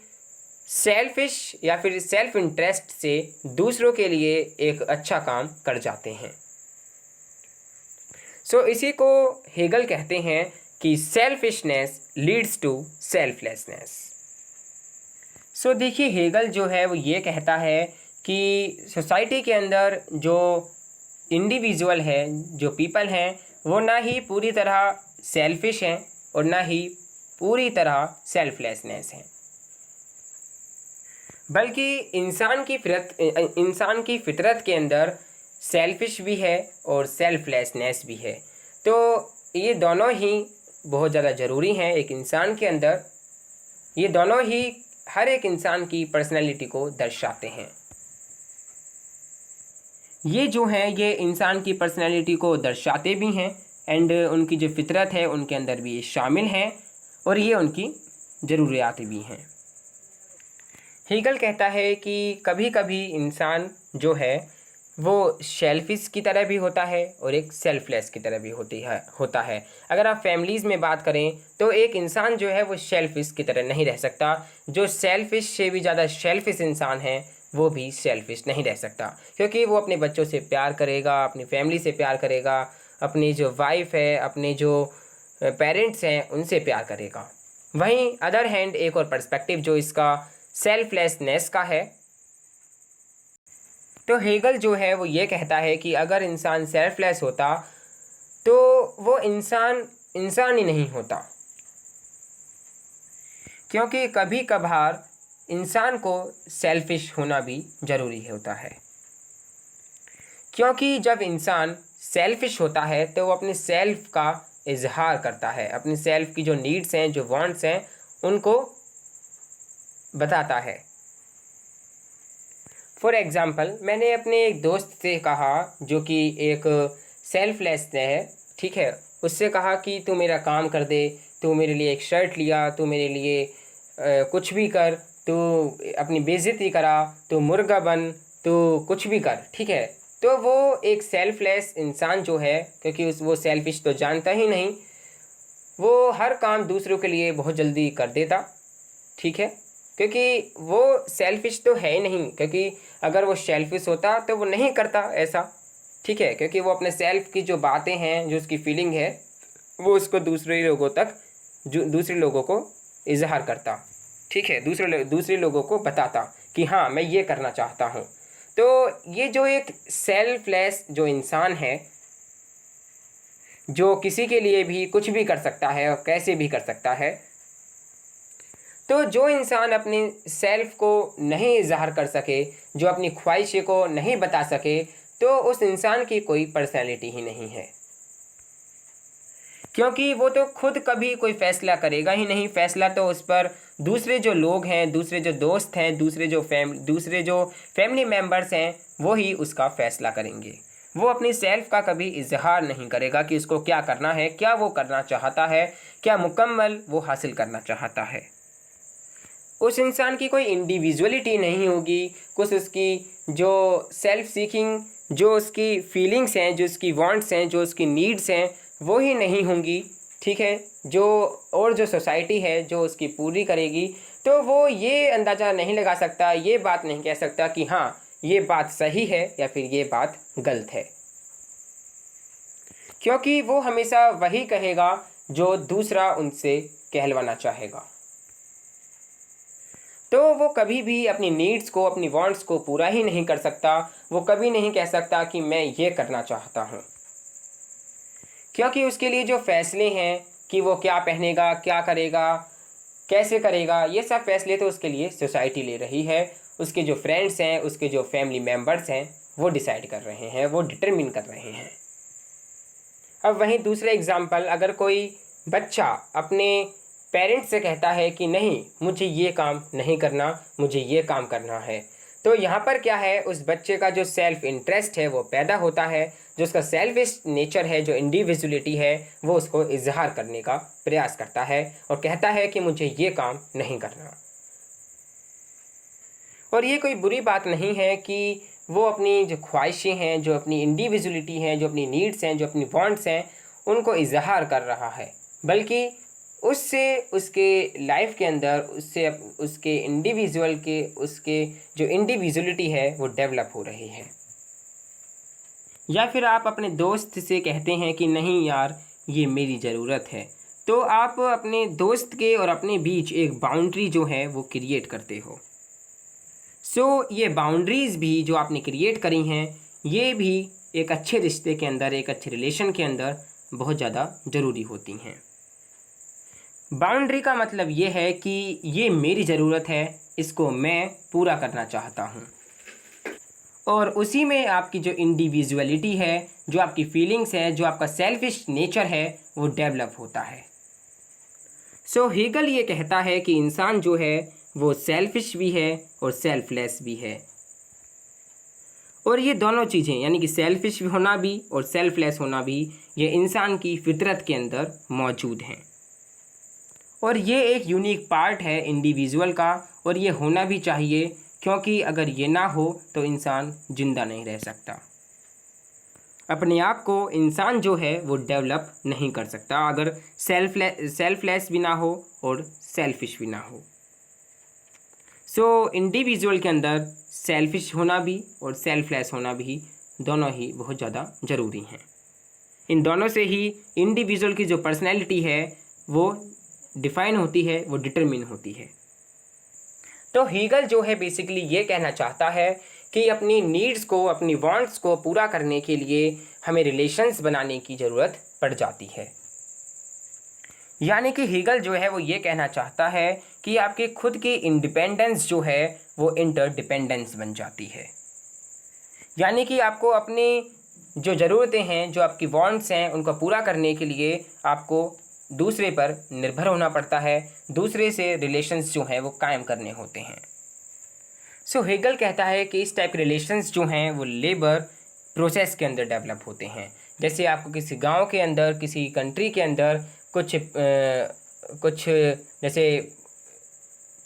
सेल्फिश या फिर सेल्फ इंटरेस्ट से दूसरों के लिए एक अच्छा काम कर जाते हैं। सो इसी को हेगल कहते हैं कि सेल्फिशनेस लीड्स टू सेल्फलेसनेस। सो देखिए हेगल जो है वो ये कहता है कि सोसाइटी के अंदर जो इंडिविजुअल है, जो पीपल हैं, वो ना ही पूरी तरह सेल्फिश हैं और ना ही पूरी तरह सेल्फलेसनेस हैं, बल्कि इंसान की फितरत के अंदर सेल्फिश भी है और सेल्फलेसनेस भी है। तो ये दोनों ही बहुत ज़्यादा ज़रूरी हैं एक इंसान के अंदर। ये दोनों ही हर एक इंसान की पर्सनैलिटी को दर्शाते हैं। ये जो हैं ये इंसान की पर्सनैलिटी को दर्शाते भी हैं एंड उनकी जो फितरत है उनके अंदर भी ये शामिल हैं और ये उनकी ज़रूरियात भी हैं। हीगल कहता है कि कभी कभी इंसान जो है वो शेल्फिश की तरह भी होता है और एक सेल्फलेस की तरह भी होता है। अगर आप फैमिलीज़ में बात करें तो एक इंसान जो है वो शेल्फिश की तरह नहीं रह सकता। जो सेल्फिश से भी ज़्यादा शेल्फिश इंसान है वो भी सेल्फिश नहीं रह सकता, क्योंकि वो अपने बच्चों से प्यार करेगा, अपनी फैमिली से प्यार करेगा, अपनी जो वाइफ है, अपने जो पेरेंट्स हैं उनसे प्यार करेगा। वहीं अदर हैंड एक और पर्सपेक्टिव जो इसका सेल्फलेसनेस का है, तो हेगल जो है वो ये कहता है कि अगर इंसान सेल्फलेस होता तो वो इंसान ही नहीं होता, क्योंकि कभी कभार इंसान को सेल्फिश होना भी ज़रूरी होता है। क्योंकि जब इंसान सेल्फिश होता है तो वो अपने सेल्फ का इजहार करता है, अपनी सेल्फ की जो नीड्स हैं, जो वांट्स हैं, उनको बताता है। फॉर एग्ज़ाम्पल, मैंने अपने एक दोस्त से कहा जो कि एक सेल्फलेस है, ठीक है, उससे कहा कि तू मेरा काम कर दे, तू मेरे लिए एक शर्ट लिया, तू मेरे लिए कुछ भी कर, तू अपनी बेइज्जती करा, तू मुर्गा बन, तू कुछ भी कर, ठीक है। तो वो एक सेल्फलेस इंसान जो है, क्योंकि वो सेल्फिश तो जानता ही नहीं, वो हर काम दूसरों के लिए बहुत जल्दी कर देता, ठीक है, क्योंकि वो सेल्फिश तो है ही नहीं। क्योंकि अगर वो सेल्फिश होता तो वो नहीं करता ऐसा, ठीक है, क्योंकि वो अपने सेल्फ की जो बातें हैं, जो उसकी फीलिंग है, वो उसको दूसरे लोगों को इजहार करता, ठीक है, दूसरे लोगों को बताता कि हाँ मैं ये करना चाहता हूँ। तो ये जो एक सेल्फलेस जो इंसान है, जो किसी के लिए भी कुछ भी कर सकता है और कैसे भी कर सकता है, तो जो इंसान अपनी सेल्फ को नहीं इजहार कर सके, जो अपनी ख्वाहिशें को नहीं बता सके, तो उस इंसान की कोई पर्सनैलिटी ही नहीं है, क्योंकि वो तो खुद कभी कोई फ़ैसला करेगा ही नहीं। फ़ैसला तो उस पर दूसरे जो लोग हैं, दूसरे जो दोस्त हैं, दूसरे जो फैमिली मेम्बर्स हैं, वो ही उसका फ़ैसला करेंगे। वो अपनी सेल्फ का कभी इजहार नहीं करेगा कि उसको क्या करना है, क्या वो करना चाहता है, क्या मुकम्मल वो हासिल करना चाहता है। उस इंसान की कोई इंडिविजुअलिटी नहीं होगी, कुछ उसकी जो सेल्फ सीकिंग, जो उसकी फीलिंग्स हैं, जो उसकी वांट्स हैं, जो उसकी नीड्स हैं, वो ही नहीं होंगी, ठीक है, जो सोसाइटी है जो उसकी पूरी करेगी। तो वो ये अंदाज़ा नहीं लगा सकता, ये बात नहीं कह सकता कि हाँ ये बात सही है या फिर ये बात गलत है, क्योंकि वो हमेशा वही कहेगा जो दूसरा उनसे कहलवाना चाहेगा। तो वो कभी भी अपनी नीड्स को, अपनी वांट्स को पूरा ही नहीं कर सकता। वो कभी नहीं कह सकता कि मैं ये करना चाहता हूँ, क्योंकि उसके लिए जो फैसले हैं कि वो क्या पहनेगा, क्या करेगा, कैसे करेगा, ये सब फैसले तो उसके लिए सोसाइटी ले रही है। उसके जो फ्रेंड्स हैं, उसके जो फैमिली मेम्बर्स हैं, वो डिसाइड कर रहे हैं, वो डिटरमिन कर रहे हैं। अब वहीं दूसरा एग्जाम्पल, अगर कोई बच्चा अपने पेरेंट्स से कहता है कि नहीं मुझे ये काम नहीं करना, मुझे ये काम करना है, तो यहाँ पर क्या है, उस बच्चे का जो सेल्फ इंटरेस्ट है वो पैदा होता है, जो उसका सेल्फिश नेचर है, जो इंडिविजुअलिटी है, वो उसको इजहार करने का प्रयास करता है और कहता है कि मुझे ये काम नहीं करना। और ये कोई बुरी बात नहीं है कि वो अपनी जो ख्वाहिशें हैं, जो अपनी इंडिविजुअलिटी हैं, जो अपनी नीड्स हैं, जो अपनी वांट्स हैं, उनको इजहार कर रहा है, बल्कि उससे उसके लाइफ के अंदर उसके उसके जो इंडिविजुअलिटी है वो डेवलप हो रही है। या फिर आप अपने दोस्त से कहते हैं कि नहीं यार ये मेरी ज़रूरत है, तो आप अपने दोस्त के और अपने बीच एक बाउंड्री जो है वो क्रिएट करते हो। ये बाउंड्रीज़ भी जो आपने क्रिएट करी हैं, ये भी एक अच्छे रिश्ते के अंदर, एक अच्छे रिलेशन के अंदर बहुत ज़्यादा ज़रूरी होती हैं। बाउंड्री का मतलब ये है कि ये मेरी ज़रूरत है, इसको मैं पूरा करना चाहता हूँ, और उसी में आपकी जो इंडिविजुअलिटी है, जो आपकी फीलिंग्स है, जो आपका सेल्फिश नेचर है, वो डेवलप होता है। सो हीगल ये कहता है कि इंसान जो है वो सेल्फिश भी है और सेल्फलेस भी है, और ये दोनों चीज़ें यानी कि सेल्फिश होना भी और सेल्फलेस होना भी ये इंसान की फितरत के अंदर मौजूद हैं, और ये एक यूनिक पार्ट है इंडिविजुअल का, और ये होना भी चाहिए, क्योंकि अगर ये ना हो तो इंसान जिंदा नहीं रह सकता। अपने आप को इंसान जो है वो डेवलप नहीं कर सकता अगर सेल्फलेस भी ना हो और सेल्फिश भी ना हो। सो इंडिविजुअल के अंदर सेल्फिश होना भी और सेल्फलेस होना भी दोनों ही बहुत ज़्यादा ज़रूरी हैं। इन दोनों से ही इंडिविजुअल की जो पर्सनैलिटी है वो डिफ़ाइन होती है, वो डिटरमिन होती है। तो हीगल जो है बेसिकली ये कहना चाहता है कि अपनी नीड्स को, अपनी वांट्स को पूरा करने के लिए हमें रिलेशंस बनाने की ज़रूरत पड़ जाती है। यानी कि हीगल जो है वो ये कहना चाहता है कि आपके खुद की इंडिपेंडेंस जो है वो इंटरडिपेंडेंस बन जाती है। यानी कि आपको अपनी जो ज़रूरतें हैं, जो आपकी वांट्स हैं, उनको पूरा करने के लिए आपको दूसरे पर निर्भर होना पड़ता है, दूसरे से रिलेशंस जो हैं वो कायम करने होते हैं। सो हेगल कहता है कि इस टाइप के रिलेशंस जो हैं वो लेबर प्रोसेस के अंदर डेवलप होते हैं। जैसे आपको किसी गांव के अंदर, किसी कंट्री के अंदर कुछ जैसे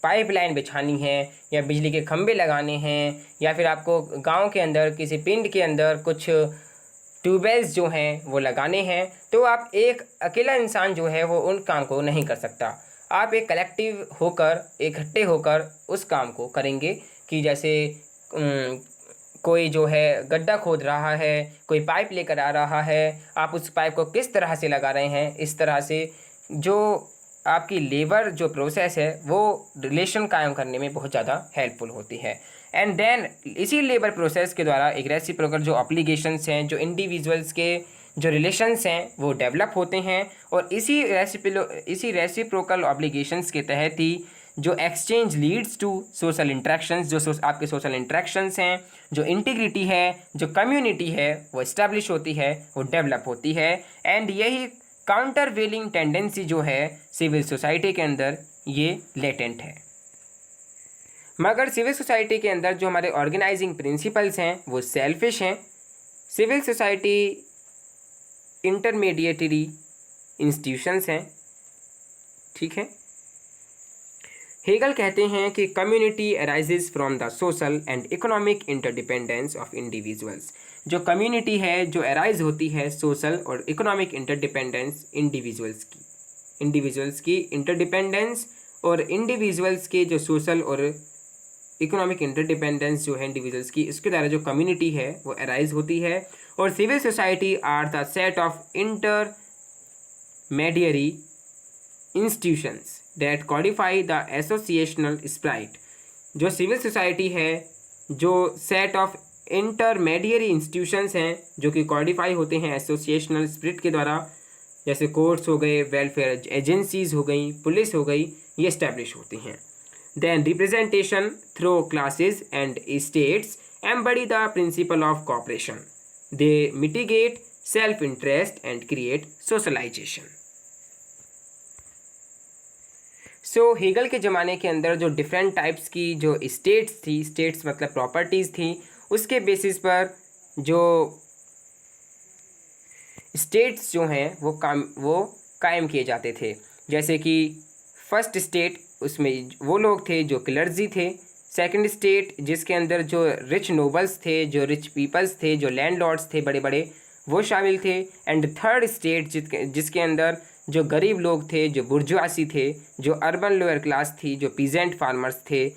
पाइपलाइन बिछानी है या बिजली के खंभे लगाने हैं, या फिर आपको गांव के अंदर किसी पिंड के अंदर कुछ ट्यूबवेल्स जो हैं वो लगाने हैं, तो आप एक अकेला इंसान जो है वो उन काम को नहीं कर सकता। आप एक कलेक्टिव होकर, इकट्ठे होकर उस काम को करेंगे कि जैसे कोई जो है गड्ढा खोद रहा है, कोई पाइप लेकर आ रहा है, आप उस पाइप को किस तरह से लगा रहे हैं, इस तरह से जो आपकी लेबर जो प्रोसेस है वो रिलेशन कायम करने में बहुत ज़्यादा हेल्पफुल होती है। एंड देन इसी लेबर प्रोसेस के द्वारा एक रेसिप्रोकल जो ऑब्लिगेशंस हैं, जो इंडिविजुअल्स के जो रिलेशंस हैं वो डेवलप होते हैं, और इसी रेसिप्रोकल ऑब्लिगेशंस के तहत ही जो exchange leads to social interactions, जो आपके सोशल इंट्रैक्शंस हैं, जो इंटीग्रिटी है, जो कम्युनिटी है वो इस्टेब्लिश होती है, वो डेवलप होती है। एंड यही काउंटर वेलिंग टेंडेंसी जो है सिविल सोसाइटी के अंदर ये लेटेंट है। मगर सिविल सोसाइटी के अंदर जो हमारे ऑर्गेनाइजिंग प्रिंसिपल्स हैं वो सेल्फिश हैं। सिविल सोसाइटी इंटरमीडिएटरी इंस्टीट्यूशंस हैं, ठीक है। हेगल कहते हैं कि community arises from the social and economic interdependence of individuals. जो कम्युनिटी है जो अराइज होती है सोशल और इकोनॉमिक इंटरडिपेंडेंस इंडिविजुअल्स की इंटरडिपेंडेंस, और इंडिविजुअल्स के जो सोशल और इकोनॉमिक इंटरडिपेंडेंस जो है इंडिविजुअल्स की, इसके द्वारा जो कम्युनिटी है वो अराइज होती है। और civil society are the set of intermediary institutions that codify the associational spirit. जो सिविल सोसाइटी है जो सेट ऑफ इंटरमीडियरी इंस्टीट्यूशंस हैं जो कि कॉडिफाई होते हैं एसोसिएशनल स्प्रिट के द्वारा, जैसे कोर्ट्स हो गए, वेलफेयर एजेंसीज हो गई, पुलिस हो गई, ये इस्टेब्लिश होती हैं। Then representation through classes and states embody the principle of cooperation. They mitigate self interest and create socialisation. So Hegel के ज़माने के अंदर जो डिफरेंट टाइप्स की जो स्टेट्स थी, स्टेट्स मतलब प्रॉपर्टीज़ थी, उसके बेसिस पर जो स्टेट्स जो हैं वो कायम किए जाते थे। जैसे कि फर्स्ट स्टेट, उसमें वो लोग थे जो क्लर्जी थे। सेकंड स्टेट जिसके अंदर जो रिच नोबल्स थे, जो रिच पीपल्स थे, जो लैंडलॉर्ड्स थे बड़े बड़े, वो शामिल थे। एंड थर्ड स्टेट जिसके अंदर जो गरीब लोग थे, जो बुर्जुआसी थे, जो अर्बन लोअर क्लास थी, जो पीजेंट फार्मर्स थे,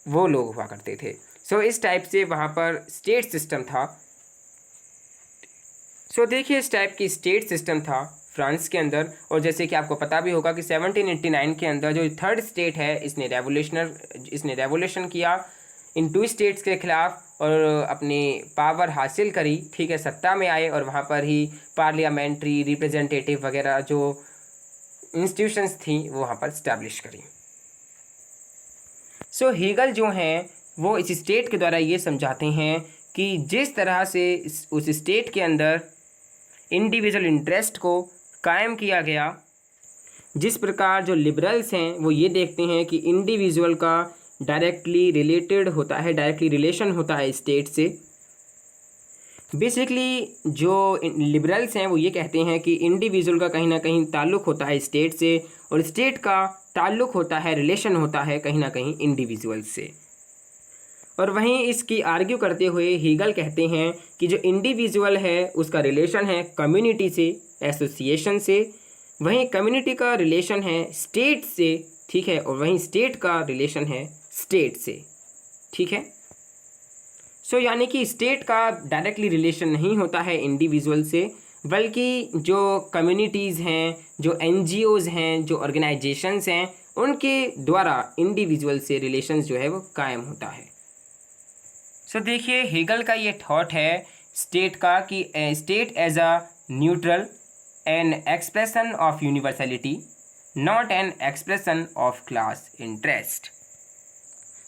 वो लोग हुआ करते थे। सो इस टाइप से वहाँ पर स्टेट सिस्टम था। सो देखिए इस टाइप की स्टेट सिस्टम था फ्रांस के अंदर। और जैसे कि आपको पता भी होगा कि 1789 के अंदर जो थर्ड स्टेट है इसने रेवोल्यूशन किया इन 2 स्टेट्स के खिलाफ और अपनी पावर हासिल करी, ठीक है, सत्ता में आए, और वहाँ पर ही पार्लियामेंट्री, रिप्रेजेंटेटिव वगैरह जो इंस्टीट्यूशंस थी वो वहाँ पर इस्टेब्लिश करी। सो हेगल जो हैं वो इस स्टेट के द्वारा ये समझाते हैं कि जिस तरह से उस स्टेट के अंदर इंडिविजुअल इंटरेस्ट को कायम किया गया, जिस प्रकार जो लिबरल्स हैं वो ये देखते हैं कि इंडिविजुअल का डायरेक्टली रिलेटेड होता है, डायरेक्टली रिलेशन होता है स्टेट से। बेसिकली जो लिबरल्स हैं वो ये कहते हैं कि इंडिविजुअल का कहीं ना कहीं ताल्लुक़ होता है स्टेट से, और स्टेट का ताल्लुक़ होता है, रिलेशन होता है कहीं ना कहीं इंडिविजुअल से। और वहीं इसकी आर्ग्यू करते हुए हीगल कहते हैं कि जो इंडिविजुअल है उसका रिलेशन है कम्युनिटी से, एसोसिएशन से, वहीं कम्युनिटी का रिलेशन है स्टेट से, ठीक है, और वहीं स्टेट का रिलेशन है स्टेट से, ठीक है। सो यानी कि स्टेट का डायरेक्टली रिलेशन नहीं होता है इंडिविजुअल से, बल्कि जो कम्युनिटीज़ हैं, जो एनजीओज़ हैं, जो ऑर्गेनाइजेशंस हैं, उनके द्वारा इंडिविजुअल से रिलेशंस जो है वो कायम होता है। सो देखिए हेगल का ये थॉट है स्टेट का कि state as a neutral an expression of universality, not an expression of class interest.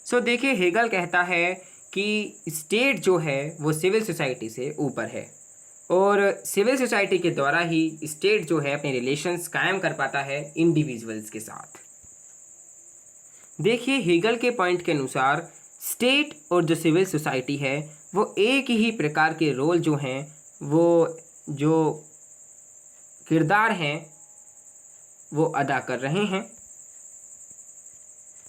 So देखिए हेगल कहता है कि स्टेट जो है वो सिविल सोसाइटी से ऊपर है, और सिविल सोसाइटी के द्वारा ही स्टेट जो है अपने रिलेशंस कायम कर पाता है इंडिविजुअल्स के साथ। देखिए हेगल के पॉइंट के अनुसार स्टेट और जो सिविल सोसाइटी है वो एक ही प्रकार के रोल जो हैं, वो जो किरदार हैं वो अदा कर रहे हैं।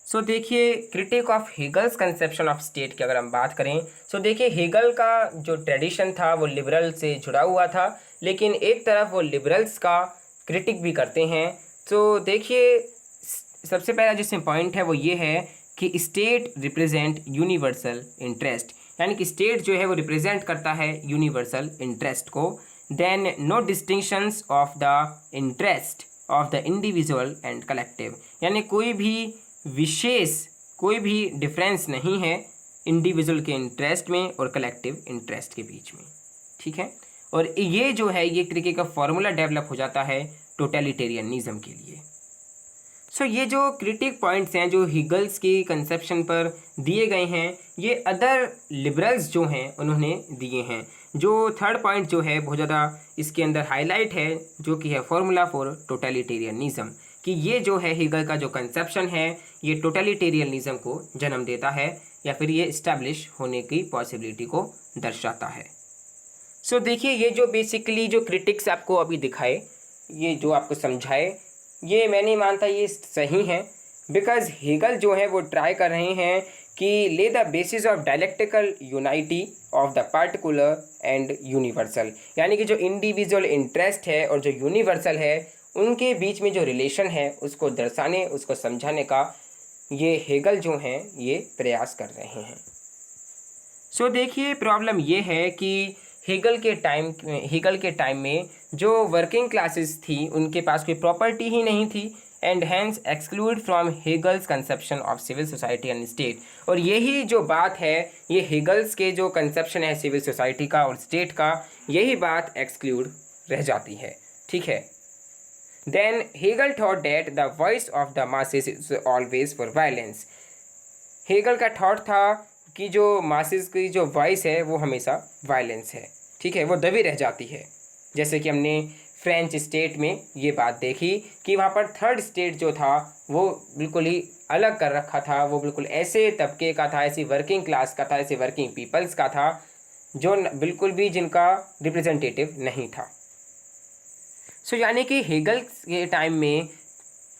सो देखिए critique of Hegel's conception of state की अगर हम बात करें, सो देखिए हेगल का जो ट्रेडिशन था वो लिबरल से जुड़ा हुआ था, लेकिन एक तरफ वो लिबरल्स का क्रिटिक भी करते हैं। तो देखिए सबसे पहला जिसमें पॉइंट है वो ये है कि स्टेट रिप्रेजेंट यूनिवर्सल इंटरेस्ट, यानी कि स्टेट जो है वो रिप्रेजेंट करता है यूनिवर्सल इंटरेस्ट को। Then no distinctions of the interest of the individual and collective, यानी कोई भी डिफरेंस नहीं है इंडिविजुअल के इंटरेस्ट में और कलेक्टिव इंटरेस्ट के बीच में, ठीक है। और ये जो है ये एक तरीके का फॉर्मूला डेवलप हो जाता है टोटलिटेरियनिज्म के लिए। सो ये जो क्रिटिक पॉइंट्स हैं जो हिगल्स की कंसेप्शन पर दिए गए हैं, ये अदर लिबरल्स जो हैं उन्होंने दिए हैं। जो थर्ड पॉइंट जो है बहुत ज़्यादा इसके अंदर हाईलाइट है, जो कि है फॉर्मूला फॉर टोटलिटेरियनिज्म, कि ये जो है हिगल का जो कंसेप्शन है ये टोटलिटेरियनिज्म को जन्म देता है, या फिर ये इस्टेब्लिश होने की पॉसिबिलिटी को दर्शाता है। सो देखिए ये जो बेसिकली जो क्रिटिक्स आपको अभी दिखाए, ये जो आपको समझाए, ये मैं नहीं मानता ये सही है, बिकॉज हेगल जो है वो ट्राई कर रहे हैं कि ले the basis of dialectical unity of the particular and universal, यानी कि जो इंडिविजुअल इंटरेस्ट है और जो यूनिवर्सल है उनके बीच में जो रिलेशन है उसको दर्शाने, उसको समझाने का ये हेगल जो हैं ये प्रयास कर रहे हैं। सो देखिए प्रॉब्लम ये है कि हेगल के टाइम में जो वर्किंग क्लासेस थी उनके पास कोई प्रॉपर्टी ही नहीं थी, and hence exclude from Hegel's conception of civil society and state. और यही जो बात है ये हेगल्स के जो कंसेप्शन है सिविल सोसाइटी का और स्टेट का, यही बात एक्सक्लूड रह जाती है, ठीक है। Then Hegel thought that the voice of the masses is always for violence. Hegel का थॉट था कि जो मासेस की जो वॉइस है वो हमेशा वायलेंस है, ठीक है, वो दबी रह जाती है। जैसे कि हमने फ्रेंच स्टेट में ये बात देखी कि वहाँ पर थर्ड स्टेट जो था वो बिल्कुल ही अलग कर रखा था, वो बिल्कुल ऐसे तबके का था, ऐसी वर्किंग क्लास का था, ऐसे वर्किंग पीपल्स का था जो बिल्कुल भी जिनका रिप्रेजेंटेटिव नहीं था। सो यानी कि हेगल के टाइम में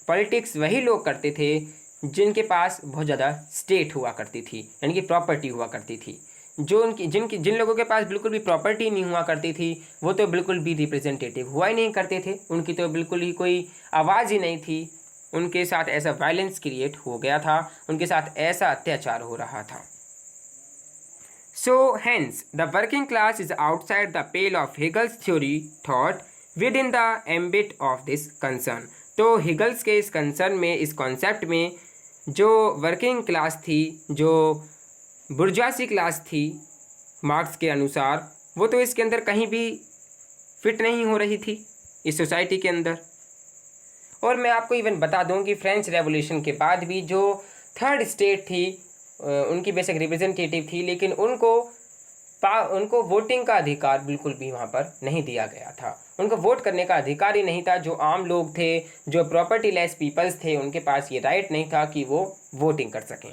पॉलिटिक्स वही लोग करते थे जिनके पास बहुत ज़्यादा स्टेट हुआ करती थी, यानी कि प्रॉपर्टी हुआ करती थी। जिन लोगों के पास बिल्कुल भी प्रॉपर्टी नहीं हुआ करती थी वो तो बिल्कुल भी रिप्रेजेंटेटिव हुआ ही नहीं करते थे, उनकी तो बिल्कुल ही कोई आवाज़ ही नहीं थी। उनके साथ ऐसा वायलेंस क्रिएट हो गया था, उनके साथ ऐसा अत्याचार हो रहा था। So hence the working class is outside the pale of Hegel's theory thought within the ambit of this concern. तो हेगल्स के इस कंसर्न में, इस कॉन्सेप्ट में, जो वर्किंग क्लास थी, जो बुर्जुआसी क्लास थी मार्क्स के अनुसार, वो तो इसके अंदर कहीं भी फिट नहीं हो रही थी इस सोसाइटी के अंदर। और मैं आपको इवन बता दूं कि फ्रेंच रेवोल्यूशन के बाद भी जो थर्ड स्टेट थी उनकी बेसिक रिप्रेजेंटेटिव थी, लेकिन उनको उनको वोटिंग का अधिकार बिल्कुल भी वहाँ पर नहीं दिया गया था। उनको वोट करने का अधिकार ही नहीं था। जो आम लोग थे, जो प्रॉपर्टी लेस पीपल्स थे, उनके पास ये राइट नहीं था कि वो वोटिंग कर सकें।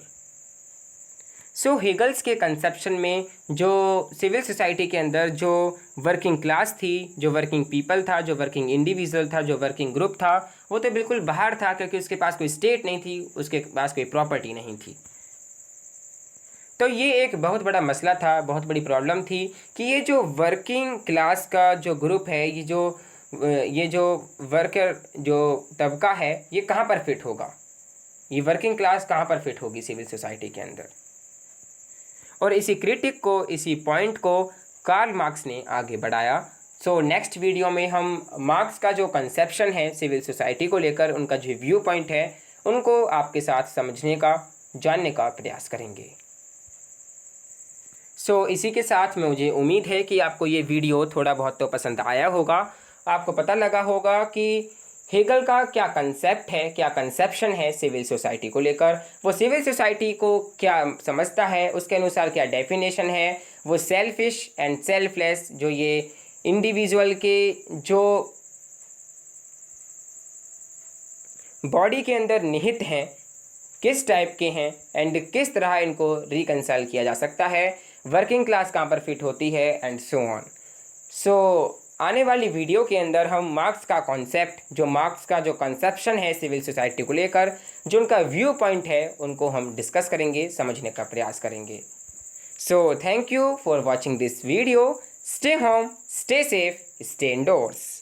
सो हेगल्स के कंसेप्शन में जो सिविल सोसाइटी के अंदर जो वर्किंग क्लास थी, जो वर्किंग पीपल था, जो वर्किंग इंडिविजुअल था, जो वर्किंग ग्रुप था, वो तो बिल्कुल बाहर था, क्योंकि उसके पास कोई स्टेट नहीं थी, उसके पास कोई प्रॉपर्टी नहीं थी। तो ये एक बहुत बड़ा मसला था, बहुत बड़ी प्रॉब्लम थी कि ये जो वर्किंग क्लास का जो ग्रुप है, ये जो वर्कर जो तबका है, ये कहाँ पर फिट होगा, ये वर्किंग क्लास कहाँ पर फिट होगी सिविल सोसाइटी के अंदर। और इसी क्रिटिक को, इसी पॉइंट को कार्ल मार्क्स ने आगे बढ़ाया। सो नेक्स्ट वीडियो में हम मार्क्स का जो कंसेप्शन है सिविल सोसाइटी को लेकर, उनका जो व्यू पॉइंट है, उनको आपके साथ समझने का, जानने का प्रयास करेंगे। सो इसी के साथ में मुझे उम्मीद है कि आपको ये वीडियो थोड़ा बहुत तो पसंद आया होगा। आपको पता लगा होगा कि हेगल का क्या कंसेप्ट है, क्या कंसेप्शन है सिविल सोसाइटी को लेकर, वो सिविल सोसाइटी को क्या समझता है, उसके अनुसार क्या डेफिनेशन है, वो सेल्फिश एंड सेल्फलेस, जो ये इंडिविजुअल के जो बॉडी के अंदर निहित हैं, किस टाइप के हैं एंड किस तरह इनको रिकंसाइल किया जा सकता है, वर्किंग क्लास कहाँ पर फिट होती है एंड सो ऑन। सो आने वाली वीडियो के अंदर हम मार्क्स का कॉन्सेप्ट, जो मार्क्स का जो कंसेप्शन है सिविल सोसाइटी को लेकर, जो उनका व्यू पॉइंट है, उनको हम डिस्कस करेंगे, समझने का प्रयास करेंगे। So thank you for watching this video. Stay home, stay safe, stay endorse.